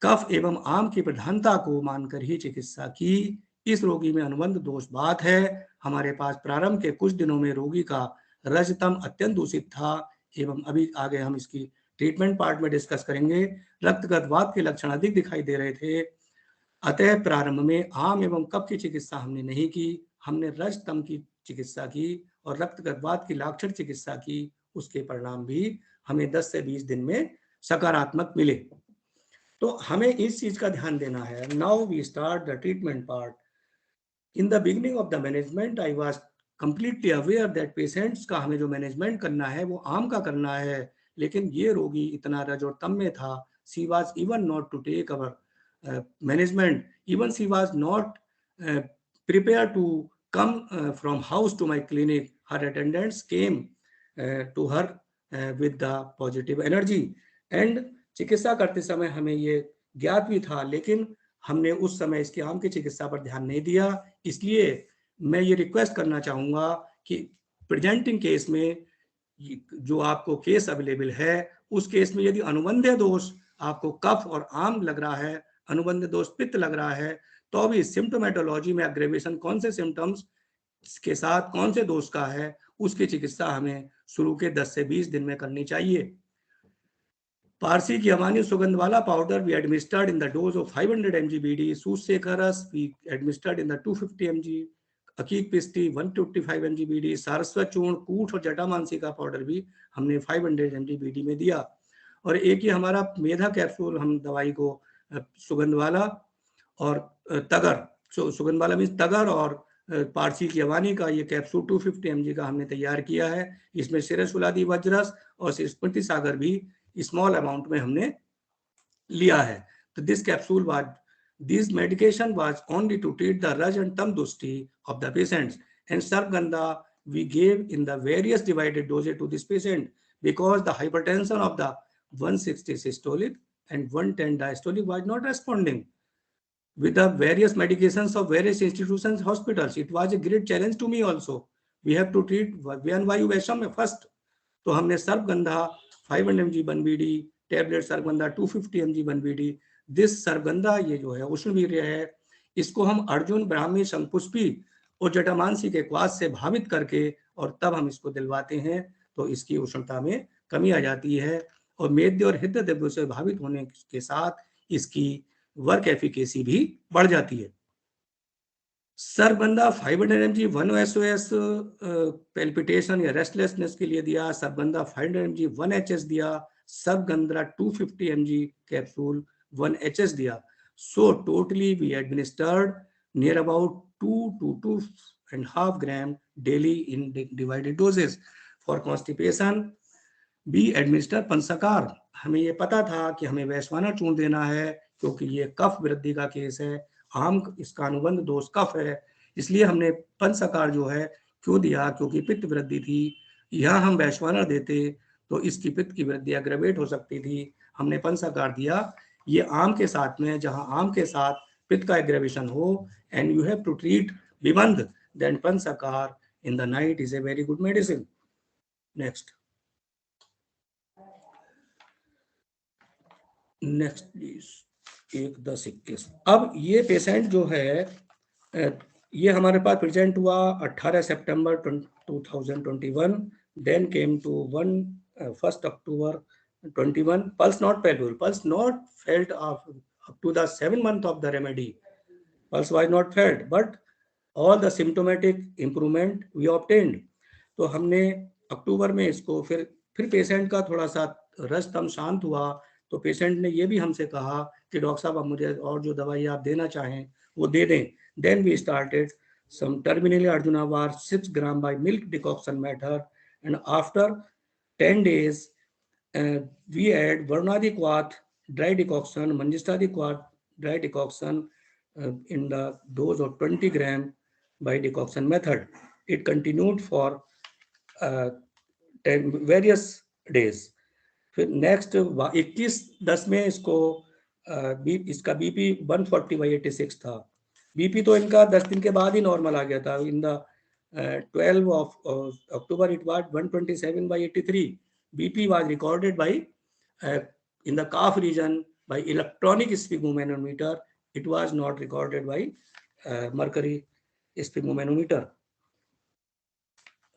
कफ एवं आम की प्रधानता को मानकर ही चिकित्सा की। इस रोगी में अनुबंध दोष बात है। हमारे पास प्रारंभ के कुछ दिनों में रोगी का रजतम अत्यंत दूषित था, एवं अभी आगे हम इसकी ट्रीटमेंट पार्ट में डिस्कस करेंगे। रक्तगत वात के लक्षण अधिक दिखाई दे रहे थे, अतः प्रारंभ में आम एवं कफ की चिकित्सा हमने नहीं की, हमने रजतम की चिकित्सा की और रक्तगत वात की लाक्षण चिकित्सा की। उसके परिणाम भी हमें 10 से 20 दिन में सकारात्मक मिले। तो हमें इस चीज का ध्यान देना है। Now we start the treatment part. In the beginning of the management I was completely aware that patients का हमें जो मैनेजमेंट करना है वो आम का करना है, लेकिन ये रोगी इतना रज और तम में था, she was even not to take our management, even she was not prepared to come from house to my clinic. Her attendants came to her with the positive energy, and चिकित्सा करते समय हमें ये ज्ञात भी था, लेकिन हमने उस समय इसकी आम की चिकित्सा पर ध्यान नहीं दिया। इसलिए मैं ये रिक्वेस्ट करना चाहूँगा कि प्रेजेंटिंग केस में जो आपको केस अवेलेबल है, उस केस में यदि अनुबंध दोष आपको कफ और आम लग रहा है, अनुबंध दोष पित्त लग रहा है, तो भी सिम्टोमेटोलॉजी में अग्रेवेशन कौन से सिम्टम्स के साथ कौन से दोष का है, उसकी चिकित्सा हमें शुरू के 10 से 20 दिन में करनी चाहिए। पारसी की अमानी सुगंध वाला powder we administered in the dose of 500 mg BD, सूतसेकर रस we administered in the 250 mg, अकीक पिस्ती 155 mg BD, सारस्वत चूर्ण, कूठ और जटामानसी का पाउडर भी हमने 500 mg BD में दिया। और एक ही हमारा मेधा कैप्सूल हम दवाई को सुगंध वाला और तगर, सुगंध वाला मीन्स तगर और पारसी की अवानी का ये कैप्सूल 250 mg का हमने तैयार किया है। इसमें सिरसुलादी वज्रस और स्मृति सागर भी स्मॉल अमाउंट में हमने लिया है। तो this capsule was, this medication was only to treat the रज एंड तम दुष्टि ऑफ द पेशेंट्स, एंड सर्वगंधा we gave in the various divided doses to this patient because the hypertension of the 160 systolic and 110 diastolic was not responding with the various medications of various institutions, hospitals. It was a great challenge to me also. We have to treat वायु वैषम में first. तो हमने सर्वगंधा 500 mg 1 BD, tablet सर्वगंधा 250 mg 1 BD। This सर्वगंधा ये जो है उष्णवीर्य है, इसको हम अर्जुन, ब्राह्मी, शंखपुष्पी और जटामानसी के क्वास से भावित करके और तब हम इसको दिलवाते हैं, तो इसकी उष्णता में कमी आ जाती है और मेद्य और हृदय द्रव्यों से भावित होने के साथ इसकी वर्क एफिकेसी भी बढ़ जाती है। सर्वगंधा 500 mg 1 SOS पैल्पिटेशन या रेस्टलेसनेस के लिए दिया, सर्वगंधा 500 mg 1 HS दिया, सर्वगंधा 250 mg कैप्सूल 1 HS दिया। So totally we administered near about 2 to 2.5 gram daily in divided doses. For constipation we administer Panchasakar. हमें ये पता था कि हमें वैश्वानर चूर्ण देना है, क्योंकि ये कफ वृद्धि का केस है, आम इसका अनुबंध दोष कफ है, इसलिए हमने पंचसाकार जो है क्यों दिया, क्योंकि पित्त वृद्धि थी। यहाँ हम वैश्वानर देते तो इसकी पित्त की वृद्धि अग्रवेट हो सकती थी, हमने पंचसाकार दिया। ये आम के साथ में, जहाँ आम के साथ पित्त का एग्रेवेशन हो and you have to treat विबंध, then Panchasakar in the night is a very good medicine. Next please 1-10-21। अब ये पेशेंट जो है ये हमारे पास प्रेजेंट हुआ 18 सितंबर 2021, then came to 1st October 21. Pulse not palpable. Pulse not felt up to the 7 month of the remedy. Pulse was not felt, but all the symptomatic improvement we obtained. तो हमने अक्टूबर में इसको फिर पेशेंट का थोड़ा सा रस तम शांत हुआ, तो पेशेंट ने ये भी हमसे कहा कि डॉक्टर साहब आप मुझे और जो दवाई आप देना चाहें वो दे दें. Then we started some terminally Arjunavar 6 gram by milk decoction method, and after 10 days we add Varunadiquat dry decoction, Manjistadiquat dry decoction in the dose of 20 gram by decoction method. It continued for 10 various days. फिर next 21/10 में इसका BP 140/86 था. BP तो इनका 10 दिन के बाद ही normal आ गया था. In the 12 of October it was 127/83. BP was recorded by in the calf region by electronic sphygmomanometer. It was not recorded by mercury sphygmomanometer.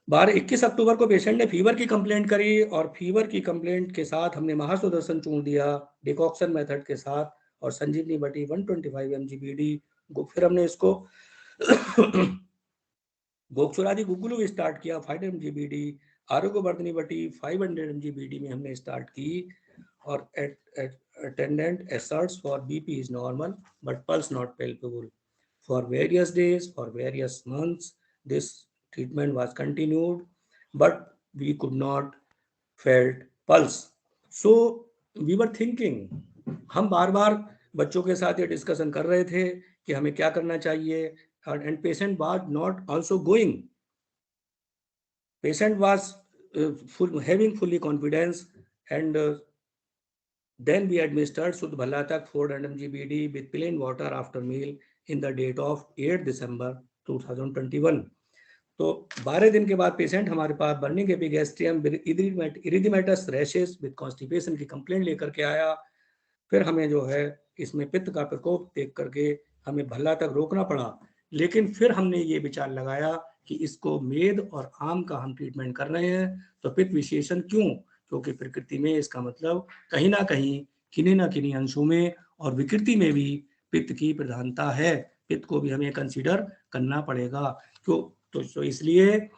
21 अक्टूबर को पेशेंट ने फीवर की कंप्लेंट करी, और फीवर की कंप्लेंट के साथ हमने महासुदर्शन चूर्ण दिया डिकॉक्शन मेथड के साथ, और संजीवनी बटी 125 mg BD. फिर हमने इसको गोक्षुरादि गुगुलू स्टार्ट किया 5 mg BD. आरोग्य वर्धनी बटी 500 mg BD में हमने स्टार्ट की, और attendant asserts for BP is normal but pulse not palpable. For various days, for various months, this treatment was continued, but we could not felt pulse. So we were thinking, हम बार बार बच्चों के साथ ये discussion कर रहे थे कि हमें क्या करना चाहिए, and patient was not also going. Patient was having fully confidence, and then we administered Sudh Bhalatak 400 mg BD with plain water after meal in the date of 8 December 2021. तो 12 दिन के बाद पेशेंट हमारे पास burning epigastrium erythematous rashes with constipation की complaint लेकर के आया. फिर हमें जो है इसमें पित्त का प्रकोप देख करके हमें भल्ला तक रोकना पड़ा, लेकिन फिर हमने ये विचार लगाया कि इसको मेद और आम का हम ट्रीटमेंट कर रहे हैं, तो पित्त विशेषण क्यों? क्योंकि प्रकृति में इसका मतलब कहीं ना कहीं किन्हीं ना किन्हीं अंशों में और विकृति में भी पित्त की प्रधानता है. पित्त को भी हमें कंसीडर करना पड़ेगा. तो इसलिए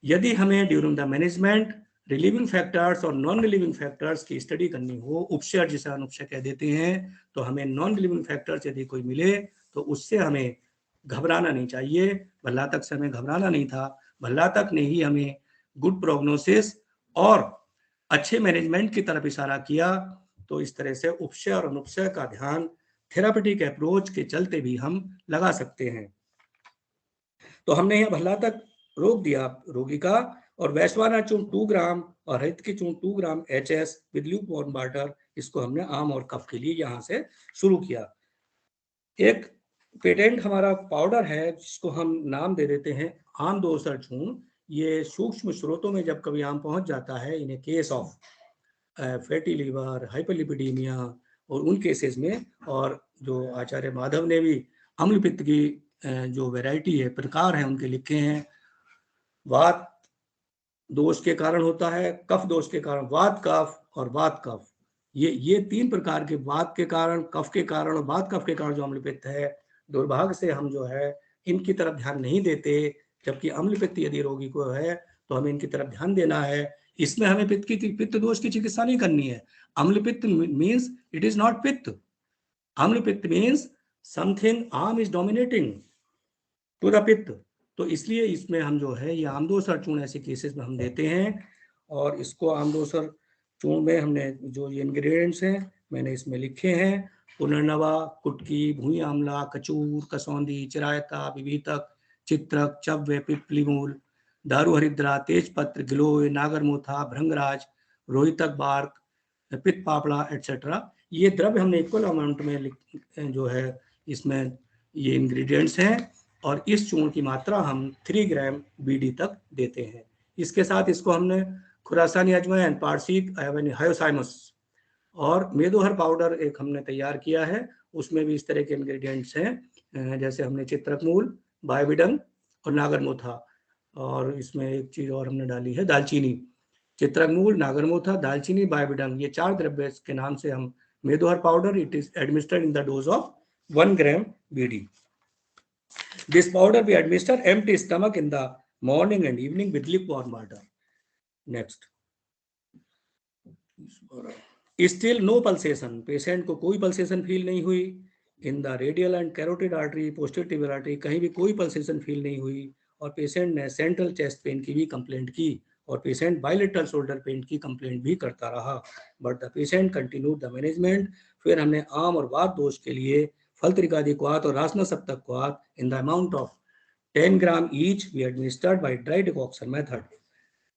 यदि हमें during the management relieving factors और नॉन रिलीविंग फैक्टर्स की स्टडी करनी हो, उपशय जिसे अनुपशय कह देते हैं, तो हमें नॉन रिलीविंग फैक्टर्स यदि कोई मिले तो उससे हमें घबराना नहीं चाहिए. भल्ला तक से हमें घबराना नहीं था. भल्ला तक ने ही हमें गुड प्रोग्नोसिस और अच्छे मैनेजमेंट की तरफ इशारा किया. तो इस तरह से उपशय और अनुपशय का ध्यान थेरापेटिक अप्रोच के चलते भी हम लगा सकते हैं. तो हमने यहाँ भल्ला तक रोक दिया रोगी का, और वैश्वाना चूर्ण 2 ग्राम और हरित की चूर्ण 2 ग्राम HS विद ल्यूकवार्म वाटर, इसको हमने आम और कफ के लिए यहाँ से शुरू किया. एक पेटेंट हमारा पाउडर है जिसको हम नाम दे देते हैं आम दोसर चूर्ण. ये सूक्ष्म स्रोतों में जब कभी आम पहुंच जाता है, in case of fatty liver, hyperlipidemia और उन केसेस में, और जो आचार्य माधव ने भी अम्ल पित्त की जो वैरायटी है, प्रकार हैं उनके लिखे हैं. वात दोष के कारण होता है, कफ दोष के कारण वात कफ और वात कफ. ये 3 प्रकार के, वात के कारण, कफ के कारण और वात कफ के कारण जो अम्ल पित्त है, दुर्भाग्य से हम जो है इनकी तरफ ध्यान नहीं देते. जबकि अम्ल पित्त यदि रोगी को है तो हमें इनकी तरफ ध्यान देना है. इसमें हमें पित्त दोष की चिकित्सा नहीं करनी है. अम्ल पित्त मीन्स इट इज नॉट पित्त. अम्ल पित्त मीन्स समथिंग आम इज डोमिनेटिंग टू द पित्त. तो इसलिए इसमें हम जो है ये आमदोसर चूर्ण ऐसे केसेस में हम देते हैं. और इसको आमदोसर चूर्ण में हमने जो ये इंग्रेडिएंट्स हैं मैंने इसमें लिखे हैं: पुनर्नवा, कुटकी, भूई आंवला, कचूर, कसौंदी, चिरायता, विभीतक, चित्रक, चव्य, पिपली मूल, दारू हरिद्रा, तेजपत्र, गिलोय, नागरमोथा, भृंगराज, रोहितक बार्क, पित्त पापड़ा एटसेट्रा. ये द्रव्य हमने इक्वल अमाउंट में जो है इसमें ये इंग्रेडिएंट्स हैं, और इस चूर्ण की मात्रा हम 3 ग्राम BD तक देते हैं. इसके साथ इसको हमने खुरासानी अजवाइन, पारसीक, हायोसाइमस और मेदोहर पाउडर एक हमने तैयार किया है. उसमें भी इस तरह के इंग्रेडिएंट्स हैं, जैसे हमने चित्रक मूल, बायोविडन और नागरमोथा. और इसमें एक चीज और हमने डाली है, दालचीनी, चित्रंगमूल, नागरमोथा, दालचीनी, बायोबिडम, ये 4 द्रव्य के नाम से हम Medohar powder, it is administered in the dose of 1 gram BD. This powder we administer empty stomach in the morning and evening with lukewarm water. Next. Still no pulsation. Patient को कोई pulsation feel नहीं हुई. In the radial and carotid artery, posterior artery, कहीं भी कोई pulsation feel नहीं हुई. और पेशेंट ने सेंट्रल चेस्ट पेन की भी कंप्लेंट की और पेशेंट बायलेटरल शोल्डर पेन की कंप्लेंट भी करता रहा, but the patient continue the management. फिर हमने आम और वात दोष के लिए फलत्रिकादिक्वात और रासना सप्तक्वात in the amount of 10 gram each we administered by dry decoction method,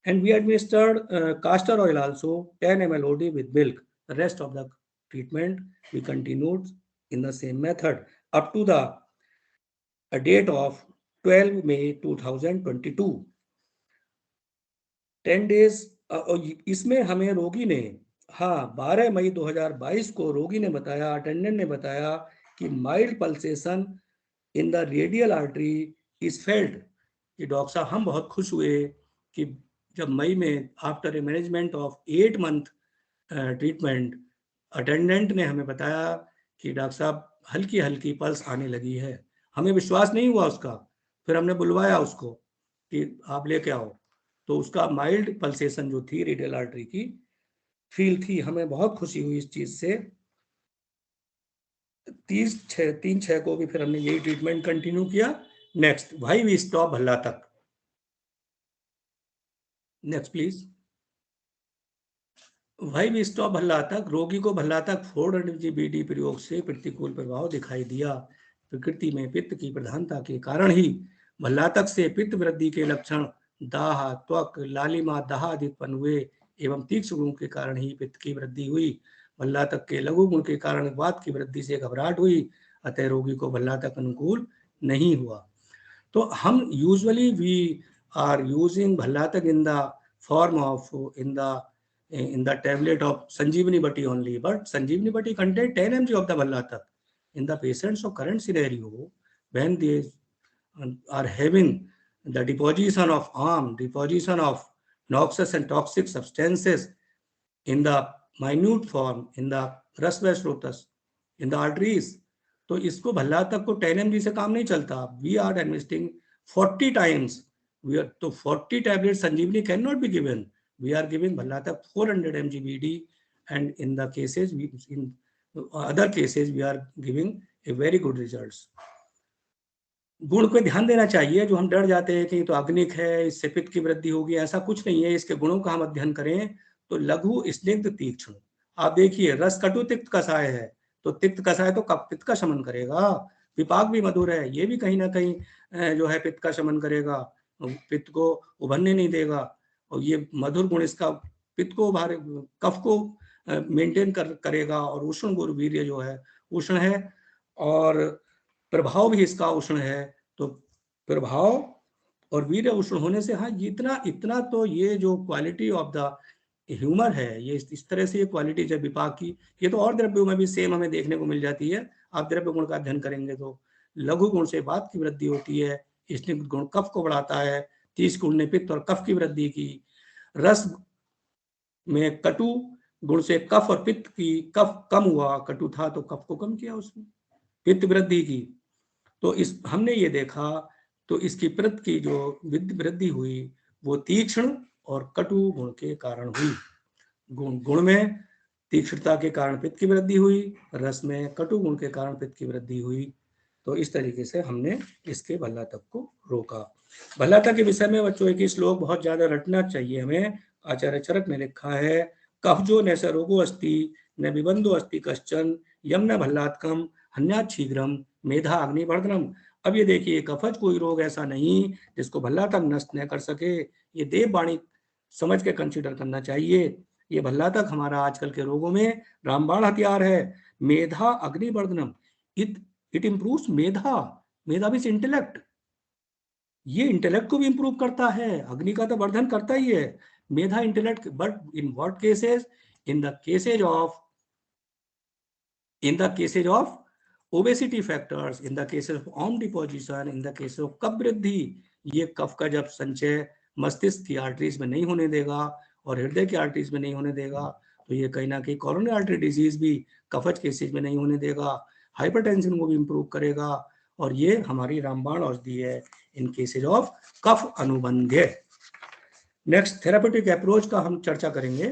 and we administered castor oil also 10 ml OD with milk. The rest of the treatment we continued in the same method up to the date of 12 May 2022. 10 days. इसमें हमें रोगी ने 12 मई 2022 को रोगी ने बताया, attendant ने बताया कि mild pulsation in the radial artery is felt. कि डॉक्टर साहब हम बहुत खुश हुए कि जब मई में after a management of 8 month treatment attendant ने हमें बताया कि डॉक्टर साहब हल्की हल्की पल्स आने लगी है. हमें विश्वास नहीं हुआ उसका, फिर हमने बुलवाया उसको कि आप लेके आओ, तो उसका माइल्ड पल्सेशन जो थी रेडियल आर्टरी की फील थी. हमें बहुत खुशी हुई इस चीज से. 3/6 को भी फिर हमने यही ट्रीटमेंट कंटिन्यू किया. नेक्स्ट, व्हाई वी स्टॉप भल्ला तक. Next please. Why we stop भल्ला तक. रोगी को भल्ला तक 400 mg BD प्रयोग से प्रतिकूल प्रभाव दिखाई दिया. प्रकृति में पित्त की प्रधानता के कारण ही भल्लातक से पित्त वृद्धि के लक्षण दाह, त्वक, लालिमा, दाह आदि उत्पन्न हुए एवं तीक्ष्ण गुण के कारण ही पित्त की वृद्धि हुई. भल्लातक के लघु गुण के कारण वात की वृद्धि से घबराहट हुई, अतः रोगी को भल्लातक अनुकूल नहीं हुआ. तो हम यूजुअली वी आर यूजिंग भल्लातक in the form of in the tablet of Sanjeevani Bati only, but Sanjeevani Bati contain 10 mg of the Bhallatak. In the patients of current scenario, when they are having the deposition of deposition of noxious and toxic substances in the minute form, in the rasvasrotas, in the arteries, तो इसको भल्लातक को 10 mg से काम नहीं चलता. We are administering 40 times. तो 40 tablets Sanjeevani cannot be given. We are giving Bhallatak 400 mg BD, and in the cases, in other cases, we are giving a very good results. गुण को ध्यान देना चाहिए. जो हम डर जाते हैं कि तो अग्निक है, इससे पित्त की वृद्धि होगी, ऐसा कुछ नहीं है. इसके गुणों का हम अध्ययन करें तो लघु, स्निग्ध, तीक्ष्ण. आप देखिए रस कटु तिक्त कषाय है, तो तिक्त कषाय तो कब पित्त का शमन करेगा. विपाक भी मधुर है, ये भी कहीं ना कहीं जो है पित्त का शमन करेगा, पित्त को उभरने नहीं देगा. और ये मधुर गुण इसका पित्त को कफ को मेंटेन करेगा. और उष्ण गुरु वीर्य जो है उष्ण है और प्रभाव भी इसका उष्ण है. तो प्रभाव और वीर्य उष्ण होने से इतना तो ये जो क्वालिटी ऑफ द ह्यूमर है, ये इस तरह से ये क्वालिटी जब विपाक की, ये तो और द्रव्यों में भी सेम हमें देखने को मिल जाती है. आप द्रव्य गुण का अध्ययन करेंगे तो लघु गुण से वात की वृद्धि होती है, स्निग्ध गुण कफ को बढ़ाता है, तीक्ष्ण गुण ने पित्त और कफ की वृद्धि की, रस में कटु गुण से कफ और पित्त की, कफ कम हुआ, कटु था तो कफ को कम किया, उसमें पित्त वृद्धि की. तो इस हमने ये देखा, तो इसकी पित्त की जो वृद्धि हुई वो तीक्ष्ण और कटु गुण के कारण हुई. गुण में तीक्ष्णता के कारण पित्त की वृद्धि हुई, रस में कटु गुण के कारण पित्त की वृद्धि हुई. तो इस तरीके से हमने इसके भल्लातक को रोका. भल्लातक के विषय में बच्चों एक ही श्लोक बहुत ज्यादा रटना चाहिए हमें. आचार्य चरक ने लिखा है, कफजो न रोगो अस्ति न विबंधो अस्ति कश्चन यम न भल्लातकम हन्यात शीघ्रम मेधा अग्निवर्धनम. अब ये देखिए, कफज कोई रोग ऐसा नहीं जिसको भल्लातक नष्ट न कर सके. ये देव वाणी समझ के कंसिडर करना चाहिए. ये भल्लातक हमारा आजकल के रोगों में रामबाण हथियार है. मेधा अग्निवर्धनम, इट इम्प्रूव्स मेधा. मेधा मीन्स इंटेलेक्ट. ये इंटेलेक्ट को भी इंप्रूव करता है, अग्नि का तो वर्धन करता ही है. मेधा intellect, but in what cases? In the cases of obesity factors, in the cases of deposition, in the case of कफ वृद्धि, ये कफ का जब संचय मस्तिष्क की आर्टरीज में नहीं होने देगा और हृदय की आर्टरीज में नहीं होने देगा, तो ये कहीं ना कहीं कोरोनरी आर्टरी डिजीज भी कफज केसेज में नहीं होने देगा, हाइपरटेंशन को भी इंप्रूव करेगा, और ये हमारी रामबाण औषधि है इन केसेज ऑफ कफ अनुबंध। नेक्स्ट थेरापेटिक अप्रोच का हम चर्चा करेंगे।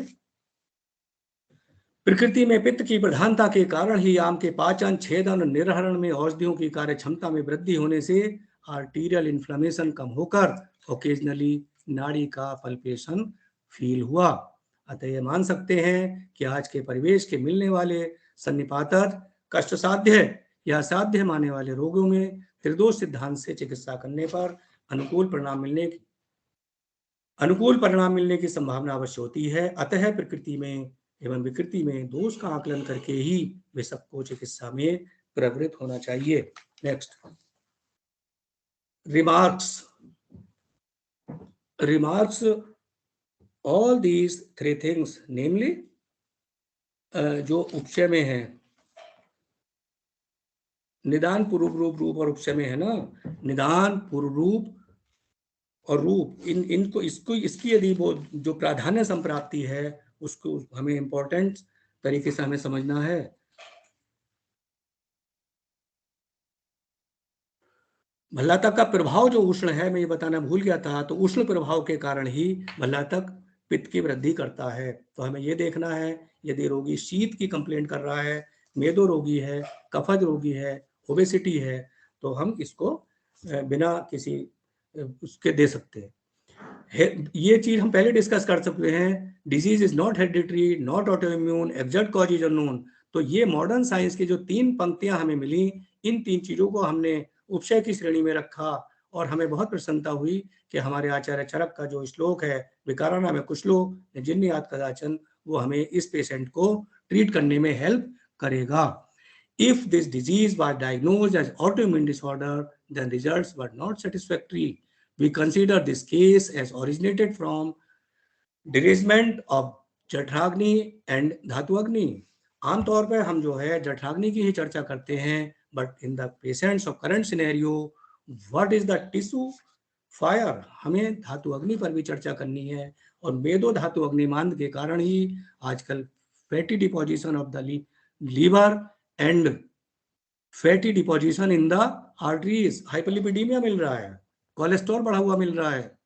प्रकृति में पित्त की प्रधानता के कारण ही आम के पाचन, छेदन, निर्हरण में औषधियों की कार्य क्षमता में वृद्धि होने से आर्टीरियल इन्फ्लेमेशन कम होकर ओकेजनली नाड़ी का पल्पेशन फील हुआ। अतः ये मान सकते हैं कि आज के परिवेश के मिलने वाले सन्निपातक, कष्ट साध्य या साध्य माने वाले रोगों में त्रिदोष सिद्धांत से चिकित्सा करने पर अनुकूल परिणाम मिलने की संभावना अवश्य होती है। अतः प्रकृति में एवं विकृति में दोष का आकलन करके ही वे सबको चिकित्सा में प्रवृत्त होना चाहिए। Next remarks all these three things namely, जो उपशय में है, निदान, पूर्व रूप, रूप और उपशय में है ना, निदान, पूर्व रूप और रूप, इनको इसकी यदि वो जो प्राधान्य संप्राप्ति है उसको हमें इंपॉर्टेंट तरीके से हमें समझना है। भल्लातक का प्रभाव जो उष्ण है, मैं ये बताना भूल गया था, तो उष्ण प्रभाव के कारण ही भल्लातक पित्त की वृद्धि करता है। तो हमें ये देखना है यदि रोगी शीत की कंप्लेंट कर रहा है, मेदो रोगी है, कफज रोगी है, ओबेसिटी है, तो हम इसको बिना किसी उसके दे सकते हैं। ये चीज हम पहले डिस्कस कर सकते हैं। Disease is not hereditary, not autoimmune, exact cause is unknown. तो ये मॉडर्न साइंस की जो 3 पंक्तियां हमें मिली, इन 3 चीजों को हमने उपशय की श्रेणी में रखा, और हमें बहुत प्रसन्नता हुई कि हमारे आचार्य चरक का जो श्लोक है, विकाराना में कुशलो जिन्नियात कदाचन, वो हमें इस पेशेंट को ट्रीट करने में हेल्प करेगा। If this disease was diagnosed as autoimmune disorder, then results were not satisfactory. We consider this case as originated from derangement of जठराग्नि and धातुअग्नि। आमतौर पर हम जो है जठराग्नि की ही चर्चा करते हैं, but in the patients of current scenario what is the tissue fire, हमें धातु अग्नि पर भी चर्चा करनी है। और मेदो धातु अग्निमांद के कारण ही आजकल fatty deposition of the liver and fatty deposition in the arteries, hyperlipidaemia मिल रहा है, कोलेस्ट्रॉल बढ़ा हुआ मिल रहा है।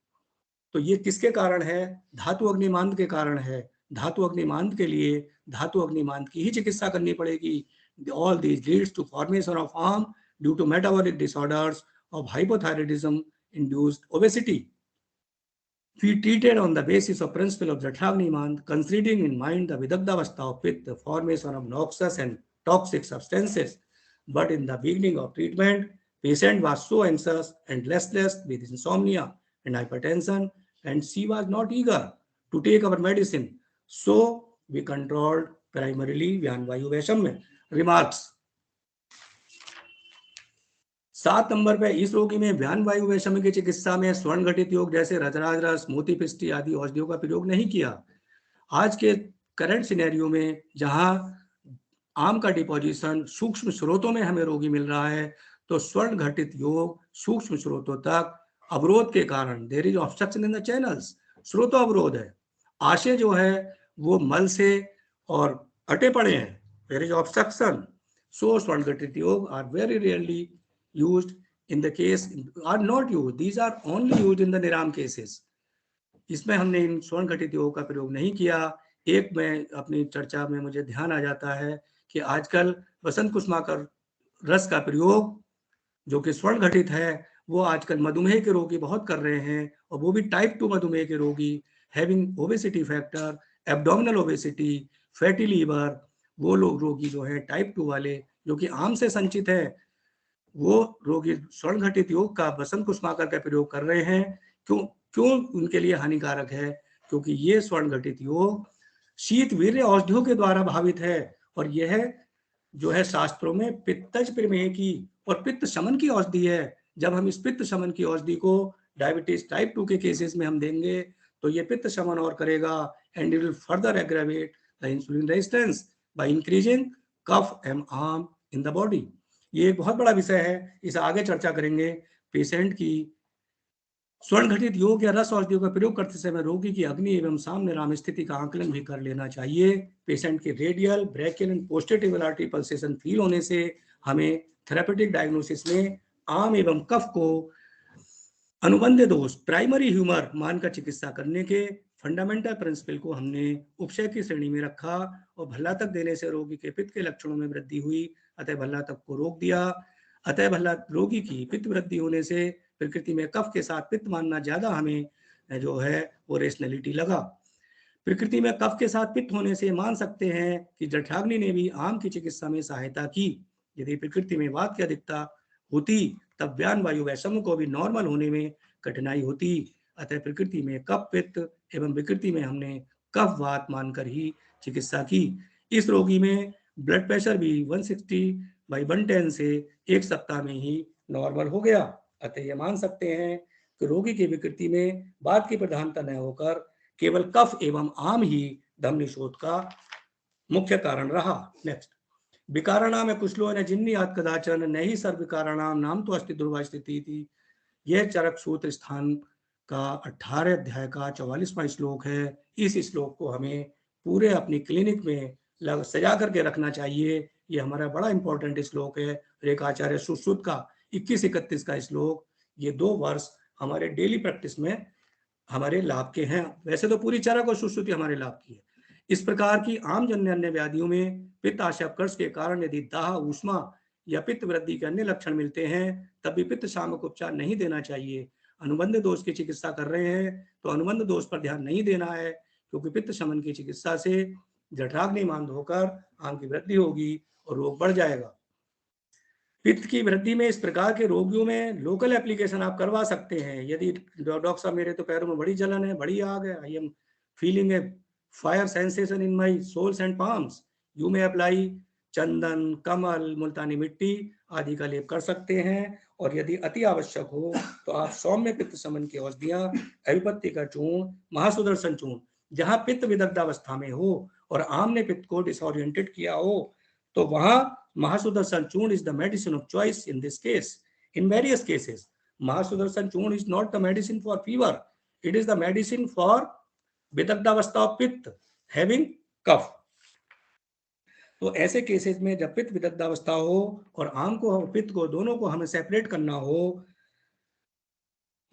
तो ये किसके कारण है? धातु अग्निमांद के कारण है। धातु अग्निमांद के लिए धातु अग्निमांद की ही चिकित्सा करनी पड़ेगी। All these leads to formation of arm due to metabolic disorders of hypothyroidism induced obesity. We treated on the basis of principle of Jathagnimand, considering in mind the Vidagdhavastha of Pitta, the formation of noxious and toxic substances. But in the beginning of treatment, patient was so anxious and restless with insomnia and hypertension, and she was not eager to take our medicine. So we controlled primarily Vyanvayu Vaisham. Remarks. 7 number पे, इस रोगी में व्यान वायु वैषम्य की चिकित्सा में स्वर्ण घटित योग जैसे रजराज रस, मोती पिष्टी आदि औषधियों का प्रयोग नहीं किया। आज के करंट सिनेरियो में जहां आम का डिपोजिशन सूक्ष्म स्रोतों में हमें रोगी मिल रहा है, तो स्वर्ण घटित योग सूक्ष्म स्रोतों तक अवरोध के कारण, there is obstruction in the channels, स्रोतो अवरोध है, आशय जो है वो मल से और अटे पड़े हैं, देयर इज ऑब्स्ट्रक्शन। सो स्वर्ण घटित योग are very rarely used in the case, are not used, these are only used in the निराम cases। इसमें हमने इन स्वर्ण घटित योग का प्रयोग नहीं किया। एक में अपनी चर्चा में मुझे ध्यान आ जाता है कि आजकल वसंत कुसुमाकर रस का प्रयोग जो कि स्वर्ण घटित है, वो आजकल मधुमेह के रोगी बहुत कर रहे हैं, और वो भी टाइप 2 मधुमेह के रोगी, having obesity factor, abdominal obesity, fatty liver, वो लोग रोगी जो है टाइप 2 वाले, जो कि आम से संचित है, वो रोगी स्वर्ण घटित योग का वसंत कुसुमाकर का प्रयोग कर रहे हैं। क्यों उनके लिए हानिकारक है? क्योंकि ये स्वर्ण घटित योग शीत वीर्य औषधियों के द्वारा भावित है, और यह जो है शास्त्रों में पित्तज प्रमेह की और पित्त शमन की औषधि है। जब हम इस पित्त शमन की औषधि को डायबिटीज टाइप 2 के केसेस में हम देंगे, तो ये पित्त शमन और करेगा, and it will further aggravate the insulin resistance by increasing kapha and arm in the body. ये एक बहुत बड़ा विषय है, इसे आगे चर्चा करेंगे। पेशेंट की स्वर्ण घटित योग या रस औषधियों का प्रयोग करते समय रोगी की अग्नि एवं सामनेराम स्थिति का आकलन भी कर लेना चाहिए। पेशेंट के radial, brachial and posterior artery pulsation feel होने से हमें थेरेपेटिक डायग्नोसिस में आम एवं कफ को अनुबंध दोष, प्राइमरी ह्यूमर मानकर चिकित्सा करने के फंडामेंटल प्रिंसिपल को हमने उपशय की श्रेणी में रखा और भल्लातक देने से रोगी के पित्त के लक्षणों में वृद्धि हुई, अतः भल्लातक को रोक दिया। अतः भल्ला रोगी की पित्त वृद्धि होने से प्रकृति में कफ के साथ पित्त मानना ज्यादा हमें जो है वो रेशनैलिटी लगा। प्रकृति में कफ के साथ पित्त होने से मान सकते हैं कि जठराग्नि ने भी आम की चिकित्सा में सहायता की। यदि प्रकृति में वात की अधिकता होती तब व्यान वायु वैषम्य को भी नॉर्मल होने में कठिनाई होती। अतः प्रकृति में कफ पित्त एवं विकृति में हमने कफ वात मानकर ही चिकित्सा की। इस रोगी में ब्लड प्रेशर भी 160/110 से एक सप्ताह में ही नॉर्मल हो गया। अतः यह मान सकते हैं कि रोगी की विकृति में वात की प्रधानता न होकर केवल कफ एवं आम ही धमनी शोथ का मुख्य कारण रहा। नेक्स्ट, विकाराणाम कुशलो न जिन्नियात कदाचन नहीं सर्व विकाराणाम नाम तो अस्ति ध्रुवा स्थिति थी। यह चरक सूत्र स्थान का 18 अध्याय का 44वां श्लोक है। इस श्लोक को हमें पूरे अपनी क्लिनिक में सजा करके रखना चाहिए। यह हमारा बड़ा इंपॉर्टेंट श्लोक है। रेखाचार्य सुश्रुत का 21-31 का श्लोक, ये 2 वर्ष हमारे डेली प्रैक्टिस में हमारे लाभ के हैं। वैसे तो पूरी चरक और सुश्रुति हमारे लाभ की है। इस प्रकार की आम जन्य अन्य व्याधियों में पित्त आशयकर्ष के कारण यदि दाह, ऊष्मा या पित्त वृद्धि के अन्य लक्षण मिलते हैं तब भी पित्त शामक उपचार नहीं देना चाहिए। अनुबंध दोष की चिकित्सा कर रहे हैं तो अनुबंध दोष पर ध्यान नहीं देना है, क्योंकि पित्त शमन की चिकित्सा से जठराग्नि मंद होकर आम की वृद्धि होगी और रोग बढ़ जाएगा। पित्त की वृद्धि में इस प्रकार के रोगियों में लोकल एप्लीकेशन आप करवा सकते हैं। यदि डॉक्टर साहब मेरे तो पैरों में बड़ी जलन है, बड़ी आग है, I am feeling a fire sensation in my soles and palms, you may apply chandan, kamal, Multani mitti आदि का लेप कर सकते हैं। और यदि अति आवश्यक हो तो आप सौम्य पित्त शमन की औषधियां, एलोपैथी का चूर्ण, महासुदर्शन चूर्ण, जहां पित्त विदग्धावस्था में हो और आम ने पित्त को डिसओरिएंटेड किया हो तो वहां Mahasudarshan Churn is the medicine of choice in this case. In various cases, Mahasudarshan Churn is not the medicine for fever. It is the medicine for विदग्धावस्था of पित्त, having cough. तो ऐसे केसेस में जब पित्त विदग्धावस्था हो और आम को पित्त को दोनों को हमें सेपरेट करना हो,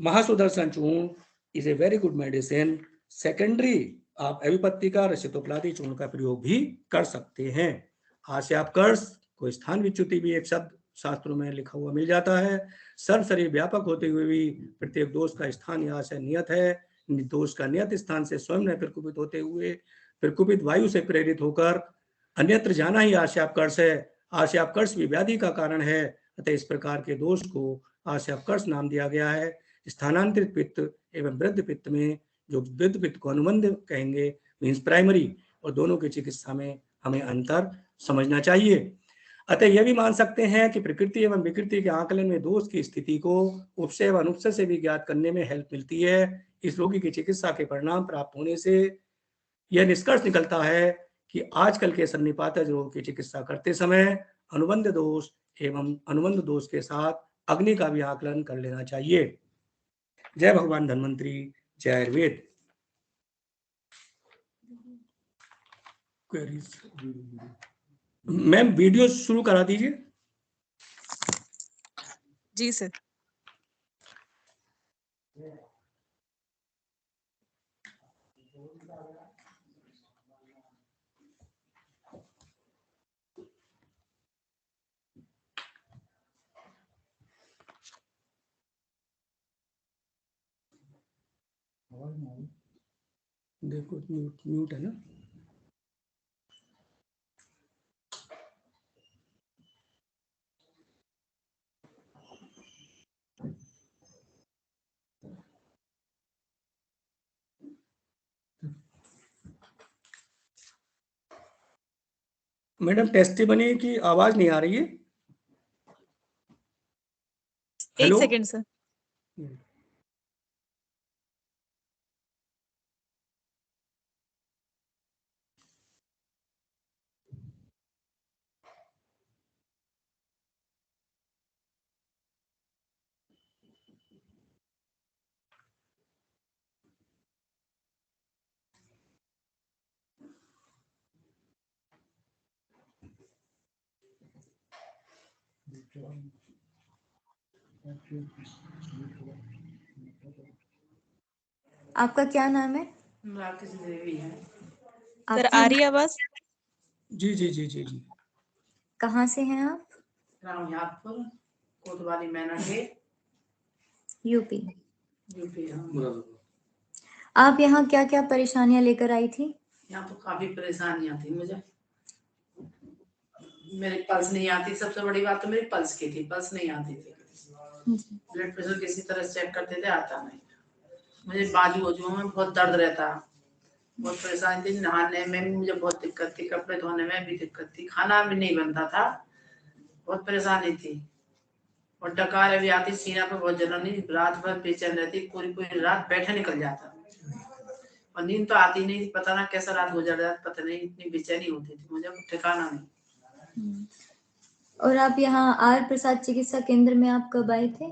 महासुदर्शन चूर्ण is a very good medicine. Secondary आप एलोपैथी का रसितोप्लादी चूर्ण का प्रयोग भी कर सकते हैं। आशयापकर्ष को स्थान विच्युति भी एक शब्द शास्त्रों में लिखा हुआ मिल जाता है। सर्व शरीर व्यापक होते हुए भी प्रत्येक दोष का स्थान यहाँ से नियत है। दोष का नियत स्थान से स्वयं में प्रकुपित होते हुए प्रकुपित वायु से प्रेरित होकर अन्यत्र जाना ही आशयापकर्ष है। आशयापकर्ष भी व्याधि का कारण है, अतः इस प्रकार के दोष को आशयापकर्ष नाम दिया गया है। स्थानांतरित पित्त एवं वृद्ध पित्त में जो वृद्ध पित्त को अनुबंध कहेंगे मीन्स प्राइमरी, और दोनों की चिकित्सा में हमें अंतर समझना चाहिए। अतः यह भी मान सकते हैं कि प्रकृति एवं विकृति के आकलन में दोष की स्थिति को उपशय एवं अनुपशय से भी ज्ञात करने में हेल्प मिलती है। इस रोगी की चिकित्सा के परिणाम प्राप्त होने से यह निष्कर्ष निकलता है कि आजकल के सन्निपातज रोग की चिकित्सा करते समय अनुबंध दोष एवं अनुबंध दोष के साथ अग्नि का भी आकलन कर लेना चाहिए। जय भगवान धन्वंतरी, जय आयुर्वेद। मैम वीडियो शुरू करा दीजिए। जी सर। देखो म्यूट है ना। मैडम टेस्टिमनी की आवाज नहीं आ रही है। एक सेकंड सर। आपका क्या नाम है? राकेश देवी है। सर आपकी आ रही आवाज? जी जी जी जी जी। कहाँ से हैं आप? रामयादपुर कोतवाली मैना के यूपी। यूपी। आप यहाँ क्या क्या परेशानियां लेकर आई थी? यहाँ तो काफी परेशानियां थी मुझे। मेरी पल्स नहीं आती, सबसे बड़ी बात तो मेरी पल्स की थी, पल्स नहीं आती थी। ब्लड प्रेशर किसी तरह से चेक करते थे, आता नहीं। मुझे बाजू में बहुत दर्द रहता, बहुत परेशानी थी। नहाने में भी मुझे बहुत दिक्कत थी, कपड़े धोने में भी दिक्कत थी, खाना भी नहीं बनता था, बहुत परेशानी थी। और डकार भी आती, सीना पे बहुत जलन नहीं, रात भर बेचैन रहती, पूरी पूरी रात बैठे निकल जाता और नींद तो आती नहीं थी, पता ना कैसा रात गुजर जाती, पता नहीं, इतनी बेचैनी होती थी मुझे, ठिकाना नहीं। और आप यहाँ आर प्रसाद चिकित्सा केंद्र में आप कब आए थे?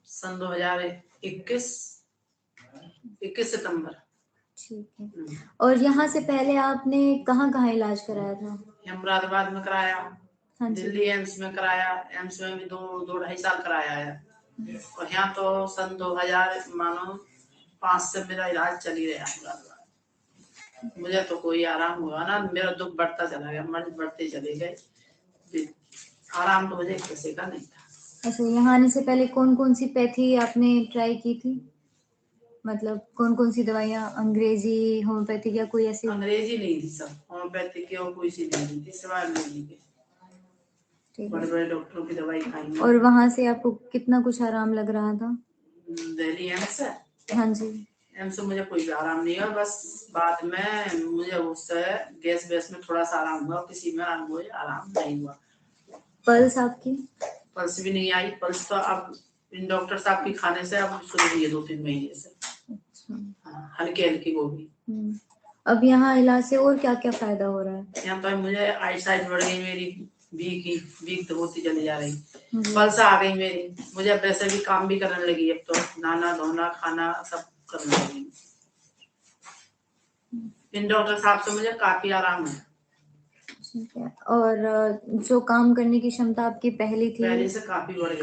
सन 2021 सितंबर। ठीक है। और यहाँ से पहले आपने कहाँ इलाज कराया था? मुरादाबाद में कराया, हाँ जी। दिल्ली एम्स में कराया, एम्स में भी 2-2.5 साल कराया है। और यहाँ तो सन 2000 मानो 5 से मेरा इलाज चल ही रहा मुरादाबाद। मुझे तो कोई आराम हुआ ना, मेरा दुख बढ़ता चला गया, मर्ज बढ़ते चले गए, आराम तो मुझे किसी का नहीं था। अच्छा, यहाँ आने से पहले कौन कौन सी पैथी आपने ट्राई की थी? मतलब कौन कौन सी दवाइयाँ, अंग्रेजी, होम्योपैथिक या कोई ऐसी? अंग्रेजी नहीं थी, सब होम्योपैथिक की और कोई सी नहीं थी, सिवाय अंग्रेजी के। बड़े बड़े डॉक्टरों की दवाई खाई। और वहां से आपको कितना कुछ आराम लग रहा था? दिल्ली एम्स से? हाँ जी। एम्स से मुझे कोई भी आराम नहीं हुआ, बस बाद में मुझे उससे गैस वैस में थोड़ा सा आराम हुआ, किसी में मुझे आराम नहीं हुआ। पल्स आपकी? पल्स भी नहीं आई, पल्स तो अब इन डॉक्टर साहब की खाने से अब शुरू हुई है 2-3 महीने से। अच्छा। हल्की हल्की वो भी। अब यहाँ इलाज से और क्या क्या फायदा हो रहा है? यहाँ तो मुझे आई साइड बढ़ गई मेरी, वीक तो होती चली जा रही, पल्स आ गई मेरी, मुझे अब वैसे भी काम भी करने लगी, अब तो नहाना धोना खाना सब करने लगी। इन डॉक्टर साहब से मुझे काफी आराम है। ठीक है। और जो काम करने की क्षमता आपकी पहले थी, पहले से काफी बढ़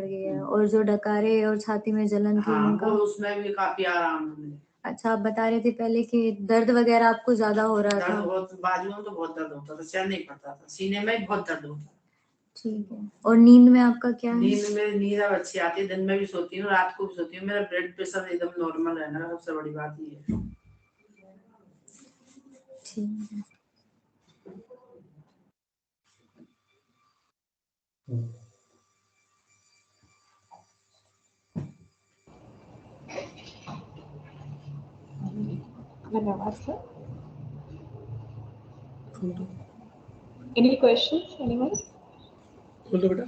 गई है। और जो डकारे और छाती में जलन थी, हाँ, उनका? वो उसमें भी काफी आराम है। अच्छा, आप बता रहे थे पहले कि दर्द वगैरह आपको ज्यादा हो रहा था? बहुत बाजू में तो बहुत दर्द होता था, चल नहीं पड़ता था, सीने में बहुत दर्द होता था। ठीक है। और नींद में आपका क्या है? नींद अब अच्छी आती है, दिन में भी सोती हूँ, रात को भी सोती हूँ, मेरा ब्लड प्रेशर एकदम नॉर्मल रहना है, सबसे बड़ी बात ये है। ठीक है। धन्यवाद सर। Any questions, anyone? खोल दो बेटा।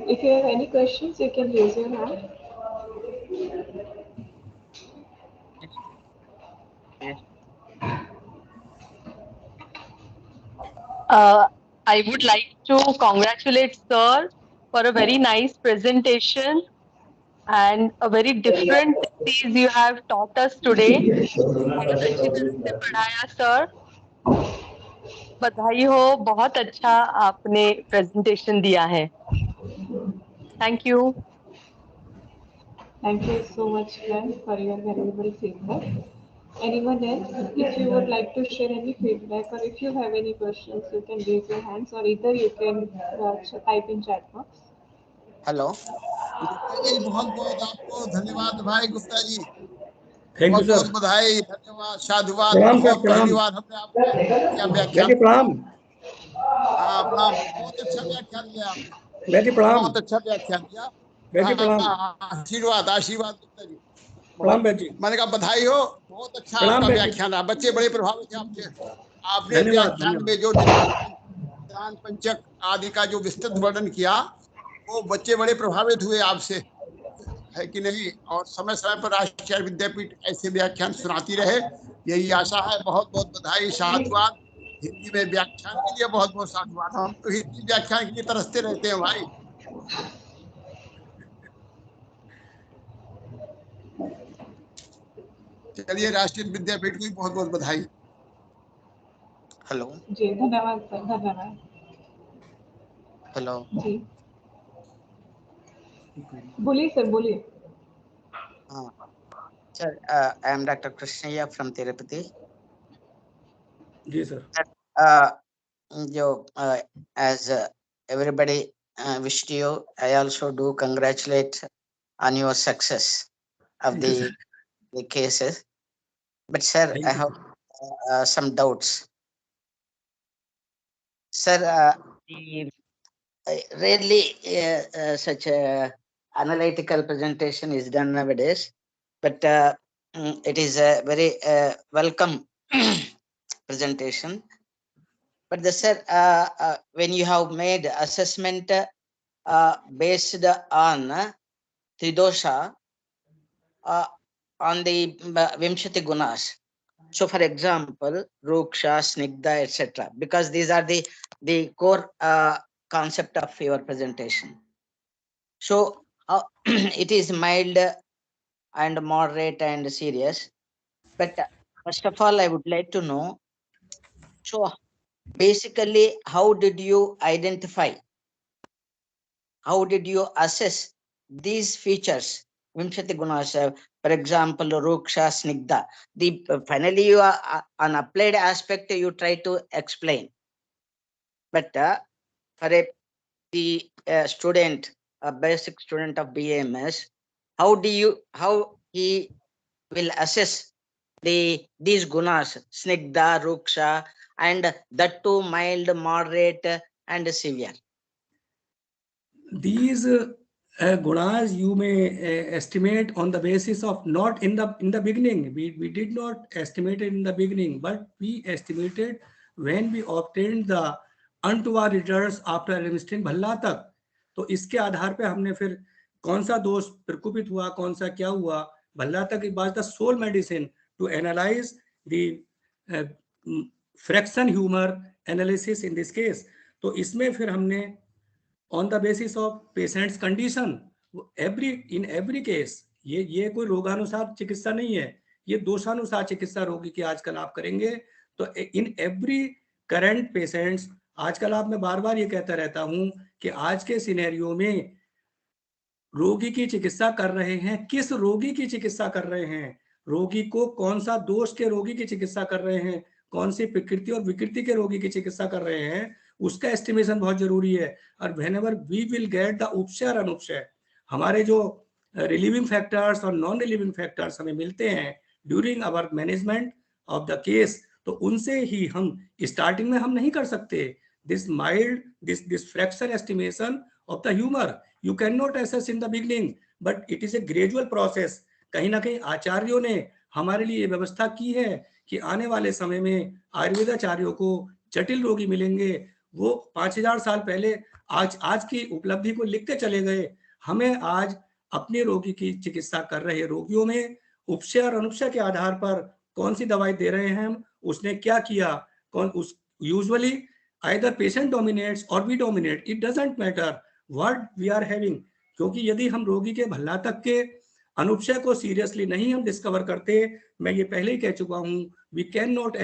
If you have any questions, you can raise your hand. I would like to congratulate sir for a very nice presentation and a very different things you have taught us today. बहुत अच्छी तरह से पढ़ाया sir, बधाई हो, बहुत अच्छा आपने प्रेजेंटेशन दिया है। Thank you. Thank you so much, ma'am, for your valuable feedback. Anyone else? If you would like to share any feedback or if you have any questions, you can raise your hands or either you can type in chat box. Hello Gupta ji, बहुत बहुत आपको धन्यवाद भाई Gupta ji, thank you बहुत बहुत sir. बधाई, धन्यवाद, साधुवाद, प्रणाम सर, बहुत प्रणाम। पहली बार हमने आपका व्याख्यान। प्रणाम। हाँ प्रणाम, बहुत अच्छा व्याख्यान दिया आपने, बेटी प्रणाम। बहुत अच्छा व्याख्यान दिया। बेटी प्रणाम। आशीर्वाद आशीर्वाद गुप्ता जी, प्रणाम बेटी। मैंने कहा बधाई हो, बहुत अच्छा प्रणाम आपका बेटी। व्याख्यान रहा, बच्चे बड़े प्रभावित थे आपसे। आपने धन्यवाद, व्याख्यान में जो निदान पंचक आदि का जो विस्तृत वर्णन किया, वो बच्चे बड़े प्रभावित हुए आपसे, है कि नहीं? और समय समय पर राष्ट्रीय विद्यापीठ ऐसे व्याख्यान सुनाती रहे, यही आशा है। बहुत बहुत बधाई, साधुवाद। हिंदी में व्याख्यान के लिए बहुत बहुत साधुवाद। हम तो हिंदी व्याख्यान के लिए तरसते रहते हैं भाई। चलिए, राष्ट्रीय विद्यापीठ को भी बहुत बहुत बधाई। हेलो जी धन्यवाद सर, धन्यवाद। हेलो जी बोलिए सर, बोलिए। हाँ sir, I am doctor Krishnaiah from Tirupati. जी सर। जो as everybody wished you, I also do congratulate on your success of Thank you, sir. the cases. But sir, Thank I you, have some doubts. Sir, rarely such a analytical presentation is done nowadays, but it is a very welcome presentation. But the sir, when you have made assessment based on Tridosha, on the Vimshati Gunas. So, for example, Ruksha, Snigdha, etc. Because these are the core concept of your presentation. So, it is mild and moderate and serious. But first of all, I would like to know. So, basically, how did you identify? How did you assess these features? Vimshati Gunas, for example, Ruksha, Snigdha. Finally, you are an applied aspect you try to explain. But for the student, a basic student of BAMS, how he will assess these gunas, Snigdha, Ruksha, and that too mild, moderate, and severe? These gunas you may estimate on the basis of not in the beginning. We did not estimate it in the beginning, but we estimated when we obtained the untoward results after administering Bhalla तक. तो इसके आधार पे हमने फिर कौन सा दोष प्रकोपित हुआ, कौन सा क्या हुआ, भल्ला तक was the sole medicine to analyze the fraction humor analysis in this case. तो इसमें फिर हमने on the basis of patient's condition, in every case, ये कोई रोगानुसार चिकित्सा नहीं है, ये दोषानुसार चिकित्सा रोगी की आजकल आप करेंगे. तो इन एवरी करंट पेशेंट्स, आजकल आप, मैं बार बार ये कहता रहता हूं कि आज के सिनेरियो में रोगी की चिकित्सा कर रहे हैं, किस रोगी की चिकित्सा कर रहे हैं, रोगी को कौन सा दोष के रोगी की चिकित्सा कर रहे हैं, कौन सी प्रकृति और विकृति के रोगी की चिकित्सा कर रहे हैं, उसका एस्टिमेशन बहुत जरूरी है. और whenever we will get the उपशय और अनुपशय, हमारे जो रिलीविंग फैक्टर्स और नॉन रिलीविंग फैक्टर्स हमें मिलते हैं during our management of the case, तो उनसे ही हम स्टार्टिंग में हम नहीं कर सकते this mild this fraction estimation of the humour. You cannot assess in the beginning, but it is a gradual process. कहीं ना कहीं आचार्यों ने हमारे लिए व्यवस्था की है कि आने वाले समय में आयुर्वेदाचार्यों को जटिल रोगी मिलेंगे. वो 5000 साल पहले आज की उपलब्धि को लिखते चले गए. हमें आज अपने रोगी की चिकित्सा कर रहे रोगियों में उपशय और अनुपशय के आधार पर कौन सी दवाई दे रहे हैं हम, उसने क्या किया, कौन उस usually either patient dominates or we dominate, it doesn't matter what we are having. क्योंकि यदि हम रोगी के भल्ला तक के अनुपशय को सीरियसली नहीं हम डिस्कवर करते, मैं ये पहले ही कह चुका हूं, we cannot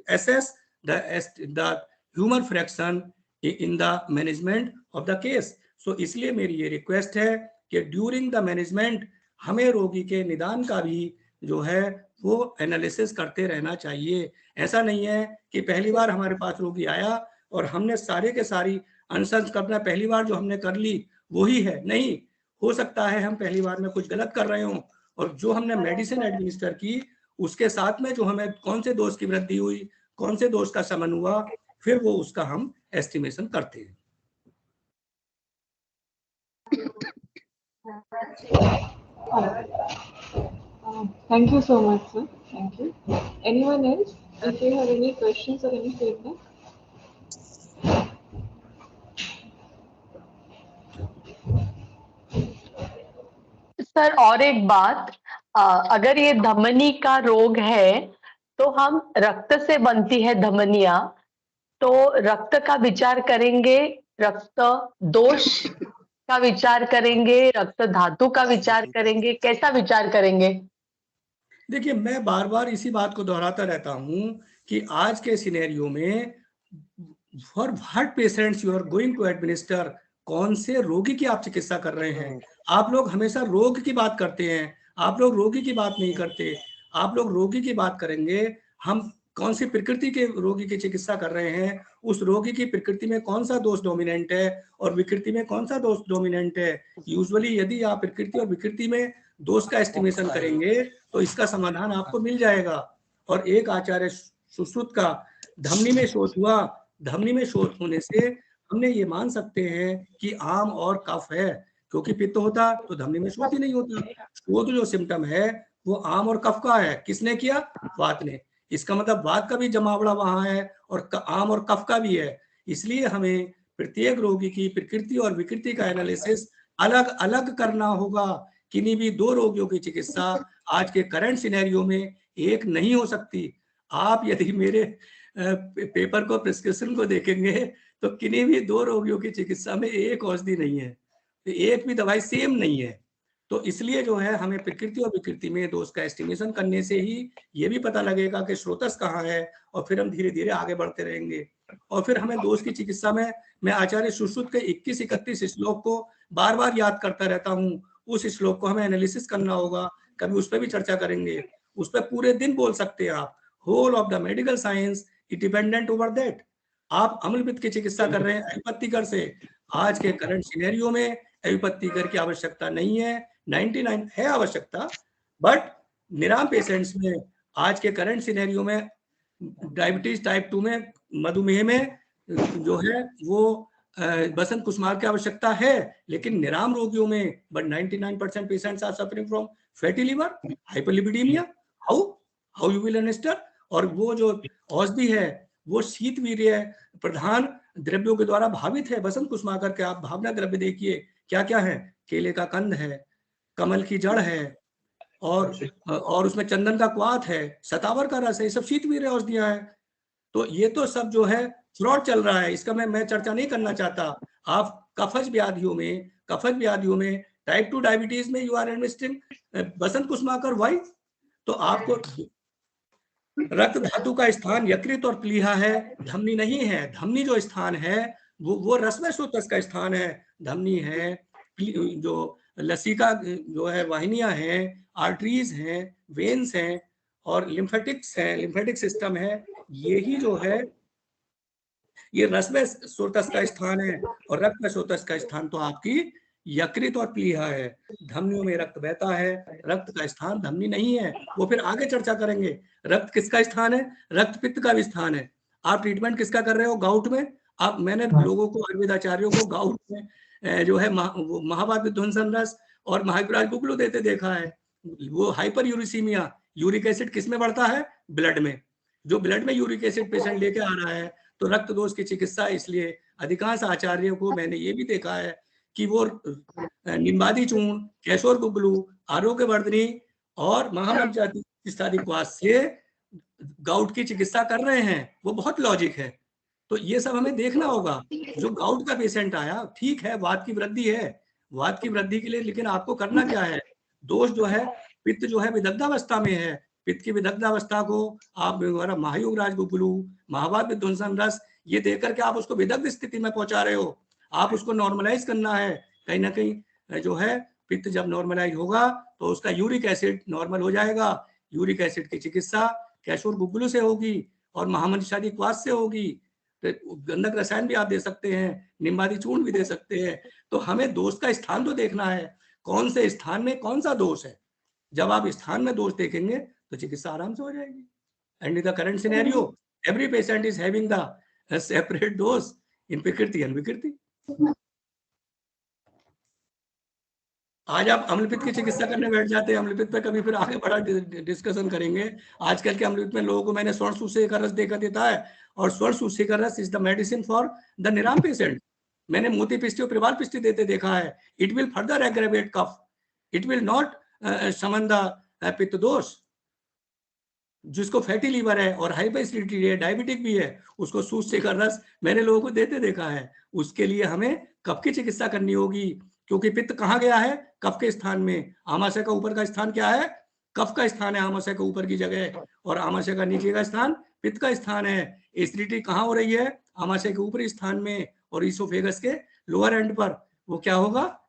assess the humor fraction in the management of the case. So इसलिए मेरी ये रिक्वेस्ट है कि ड्यूरिंग द मैनेजमेंट हमें रोगी के निदान का भी जो है वो एनालिसिस करते रहना चाहिए. ऐसा नहीं है कि पहली बार हमारे पास रोगी आया और हमने सारे के सारी अनुसंस्करण पहली बार जो हमने कर ली वही है. नहीं, हो सकता है हम पहली बार में कुछ गलत कर रहे हों और जो हमने मेडिसिन एडमिनिस्टर की उसके साथ में जो हमें कौन से दोष की वृद्धि हुई, कौन से दोष का शमन हुआ, फिर वो उसका हम एस्टिमेशन करते हैं. Thank you so much, sir. Thank you. Anyone else? If you have any questions or any feedback? Sir और एक बात, अगर ये धमनी का रोग है तो हम रक्त से बनती है धमनियां, तो रक्त का विचार करेंगे, रक्त दोष का विचार करेंगे, रक्त धातु का विचार करेंगे, कैसा विचार करेंगे? देखिए, मैं बार बार इसी बात को दोहराता रहता हूं कि आज के सिनेरियो में for what patients you are going to administer कौन से रोगी की आप चिकित्सा कर रहे हैं। आप लोग हमेशा रोग की बात करते हैं, आप लोग रोगी की बात नहीं करते। आप लोग रोगी की बात करेंगे, हम कौन सी प्रकृति के रोगी की चिकित्सा कर रहे हैं, उस रोगी की प्रकृति में कौन सा दोष डोमिनेंट है और विकृति में कौन सा दोष डोमिनेंट है। यूजुअली यदि आप प्रकृति और विकृति में दोष का एस्टिमेशन करेंगे तो इसका समाधान आपको मिल जाएगा। और एक आचार्य सुश्रुत का धमनी में शोथ हुआ, धमनी में शोथ होने से हमने ये मान सकते हैं कि आम और कफ है, क्योंकि पित्त होता तो धमनी में शोथ ही नहीं होता। शोथ जो सिम्टम है वो आम और कफ का है। किसने किया? वात ने। इसका मतलब वात का भी जमावड़ा वहां है और आम और कफ का भी है। इसलिए हमें प्रत्येक रोगी की प्रकृति और विकृति का एनालिसिस अलग अलग करना होगा। किन्हीं भी दो रोगियों की चिकित्सा आज के करंट सिनेरियो में एक नहीं हो सकती। आप यदि मेरे पेपर को, प्रिस्क्रिप्शन को देखेंगे तो किन्हीं भी दो रोगियों की चिकित्सा में एक औषधि नहीं है, एक भी दवाई सेम नहीं है। तो इसलिए जो है हमें प्रकृति और विकृति में दोष का एस्टिमेशन करने से ही ये भी पता लगेगा कि स्रोतस कहाँ है, और फिर हम धीरे धीरे आगे बढ़ते रहेंगे। और फिर हमें दोष की चिकित्सा में मैं आचार्य सुश्रुत के 21-31 श्लोक को बार बार याद करता रहता हूँ। उस श्लोक को हमें एनालिसिस करना होगा, कभी उस पर भी चर्चा करेंगे। उस पर पूरे दिन बोल सकते हैं आप। Whole of the medical science it dependent over that. आप अम्लपित्त की चिकित्सा कर रहे हैं एलोपैथिकर से, आज के करंट सिनेरियो में एलोपैथिकर की आवश्यकता नहीं है। 99 है आवश्यकता, बट निराम पेशेंट्स में आज के करंट सिनेरियो में डायबिटीज टाइप 2 में, मधुमेह में जो है वो बसंत कुसमार की आवश्यकता है, लेकिन निराम रोगियों में but 99% patients are suffering from fatty liver, hyperlipidemia. How you will understand. और वो जो औषधि है वो शीत वीर्य प्रधान द्रव्यों के द्वारा भावित है। बसंत कुसमाकर के आप भावना द्रव्य देखिए क्या क्या है। केले का कंद है, कमल की जड़ है, और उसमें चंदन का क्वाथ है, सतावर का रस है, ये सब शीत वीर्य औषधियां हैं। तो ये तो सब जो है फ्रॉड चल रहा है, इसका मैं चर्चा नहीं करना चाहता। आप कफज व्याधियों में टाइप 2 डायबिटीज में you are investing Vasant Kusumakar. Why? तो आपको रक्त धातु का स्थान यकृत और प्लीहा है, धमनी नहीं है। धमनी जो स्थान है वो रसमय स्रोतस का स्थान है। धमनी है, जो लसिका जो है वाहिनियां हैं, आर्टरीज हैं, वेन्स हैं और लिम्फेटिक्स हैं, लिम्फेटिक सिस्टम है। यही जो है ये रसमय स्रोतस का स्थान है, और रक्त स्रोतस का स्थान तो आपकी यकृत और प्लीहा है। धमनियों में रक्त बहता है, रक्त का स्थान धमनी नहीं है। वो फिर आगे चर्चा करेंगे। रक्त किसका स्थान है? रक्त पित्त का भी स्थान है। आप ट्रीटमेंट किसका कर रहे हो? गाउट में। आप, मैंने लोगों को, आयुर्वेदाचार्यों को गाउट में जो है महावात विध्वंसन रस और महाविराज गुगलू देते देखा है। वो हाइपर यूरिसीमिया, यूरिक एसिड किस में बढ़ता है? ब्लड में। जो ब्लड में यूरिक एसिड पेशेंट लेके आ रहा है तो रक्त दोष की चिकित्सा। इसलिए अधिकांश आचार्यों को मैंने ये भी देखा है कि वो निम्बादी चूर्ण, केशोर गुगलू, आरोग्यवर्धनी और महामंजाति क्वास से गाउट की चिकित्सा कर रहे हैं। वो बहुत लॉजिक है। तो ये सब हमें देखना होगा। जो गाउट का पेशेंट आया, ठीक है, वात की वृद्धि है, वात की वृद्धि के लिए, लेकिन आपको करना क्या है? दोष जो है, पित्त जो है विदग्धावस्था में है, पित्त की विदग्धावस्था को आप महायुगराज गुगलू, महावात विध्वंसन रस ये देकर के आप उसको विदग्ध स्थिति में पहुंचा रहे हो। आप उसको नॉर्मलाइज करना है। कहीं ना कहीं जो है पित्त जब नॉर्मलाइज होगा तो उसका यूरिक एसिड नॉर्मल हो जाएगा। यूरिक एसिड की चिकित्सा केशोर गुगलू से होगी और महामंजाति क्वास से होगी। तो गंधक रसायन भी आप दे सकते हैं, निम्बादी चूर्ण भी दे सकते हैं। तो हमें दोष का स्थान तो देखना है, कौन से स्थान में कौन सा दोष है। जब आप स्थान में दोष देखेंगे तो चिकित्सा आराम से हो जाएगी। And in the current scenario every patient is having the separate dose in prakriti and विकृति। आज आप अम्लपित्त की चिकित्सा करने बैठ जाते हैं। अम्लपित्त पे कभी फिर आगे बड़ा डिस्कशन करेंगे। आजकल के अम्लपित्त में लोगों को मैंने स्वर्ण सूसे का रस देखा देता है, और स्वर्ण सूसे का रस is the medicine for the निराम पेशेंट। मैंने मोती पिष्टी और प्रवाल पिष्टी देते देखा है। It will further aggravate kapha, it will not समन द पित्त दोष। जिसको फैटी लीवर है और हाइपर एसिडिटी है, डायबिटिक भी है, उसको सूसे का रस मैंने लोगों को देते देखा है। उसके लिए हमें कफ की चिकित्सा करनी होगी, क्योंकि पित्त कहाँ गया है? कफ के स्थान में। आमाशय का ऊपर का स्थान क्या है? कफ का स्थान है आमाशय का ऊपर की जगह, और आमाशय का नीचे का स्थान पित्त का स्थान है। एसिडिटी कहाँ हो रही है? आमाशय के ऊपरी स्थान में और इसोफेगस के लोअर एंड पर वो क्या होगा,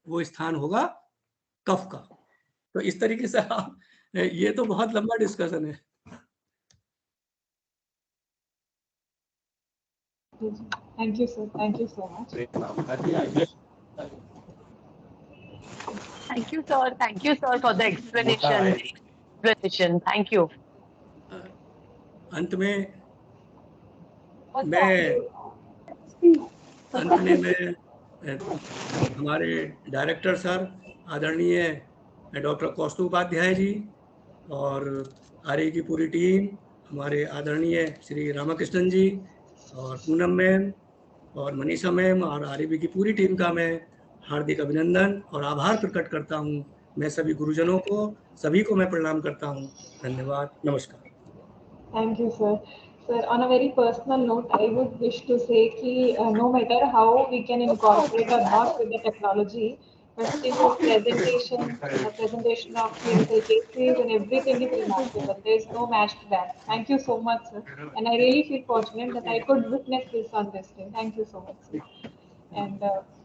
वो स्थान होगा कफ का। तो इस तरीके से आप, ये तो बहुत लंबा डिस्कशन है। Thank you sir, thank you so much. Thank you, sir. Thank you, sir, for the explanation. Thank you. अंत में मैं हमारे डायरेक्टर सर आदरणीय डॉक्टर कौस्तुभ उपाध्याय जी और आरए की पूरी टीम, हमारे आदरणीय श्री रामाकृष्णन जी और पूनम मैम और मनीषा मैम और आरएबी की पूरी टीम का मैं हार्दिक अभिनंदन और आभार प्रकट करता हूं। मैं सभी गुरुजनों को, सभी को मैं प्रणाम करता हूं। धन्यवाद, नमस्कार। Thank you, sir. Sir, on a very personal note, I would wish to say that no matter how we can incorporate or not with the technology, but still the presentation of clinical cases and everything is remarkable. There is no match to that. Thank you so much, sir. And I really feel fortunate that I could witness this on this day. Thank you so much, sir. And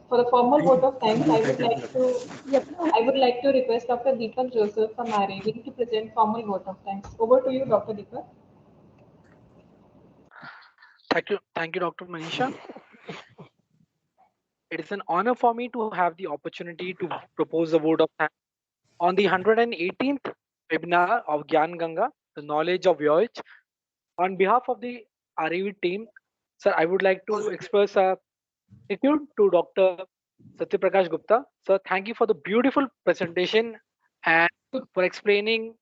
for the formal vote of thanks, I would like to request Dr. Deepak Joseph from RAV to present formal vote of thanks. Over to you, Dr. Deepak. Thank you, Dr. Manisha. It is an honor for me to have the opportunity to propose a vote of thanks on the 118th webinar of Gyan Ganga, the knowledge of voyage. On behalf of the RAV team, sir, I would like to express a gratitude to Dr. Satyaprakash Gupta. Sir, thank you for the beautiful presentation and for explaining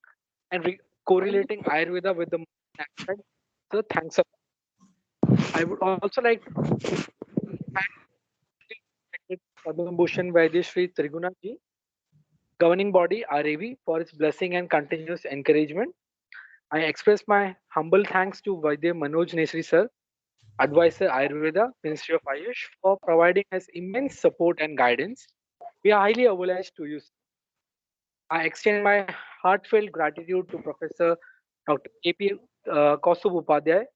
and correlating Ayurveda with the modern aspect. Sir, thanks, sir. I would also like to thank Padma Bhushan Vaidya Shri Triguna ji, governing body RAV, for its blessing and continuous encouragement. I express my humble thanks to Vaidya Manoj Nesri sir, advisor Ayurveda, Ministry of Ayush, for providing us immense support and guidance. We are highly obliged to you. I extend my heartfelt gratitude to Professor Dr. KP Kaustubh Upadhyay,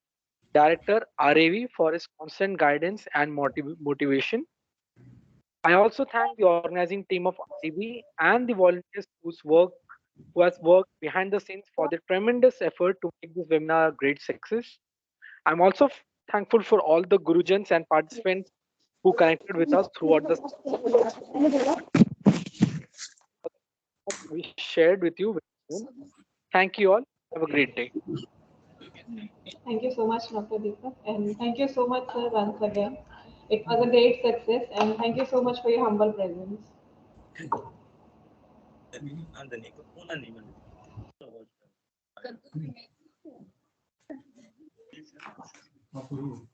Director RAV, for his constant guidance and motivation. I also thank the organizing team of RAV and the volunteers who has worked behind the scenes for their tremendous effort to make this webinar a great success. I'm also thankful for all the Gurujans and participants who connected with us throughout the we shared with you. Thank you all. Have a great day. Thank you so much, Dr. Deepak, and thank you so much, sir, once again. It was a great success, and thank you so much for your humble presence. Thank you.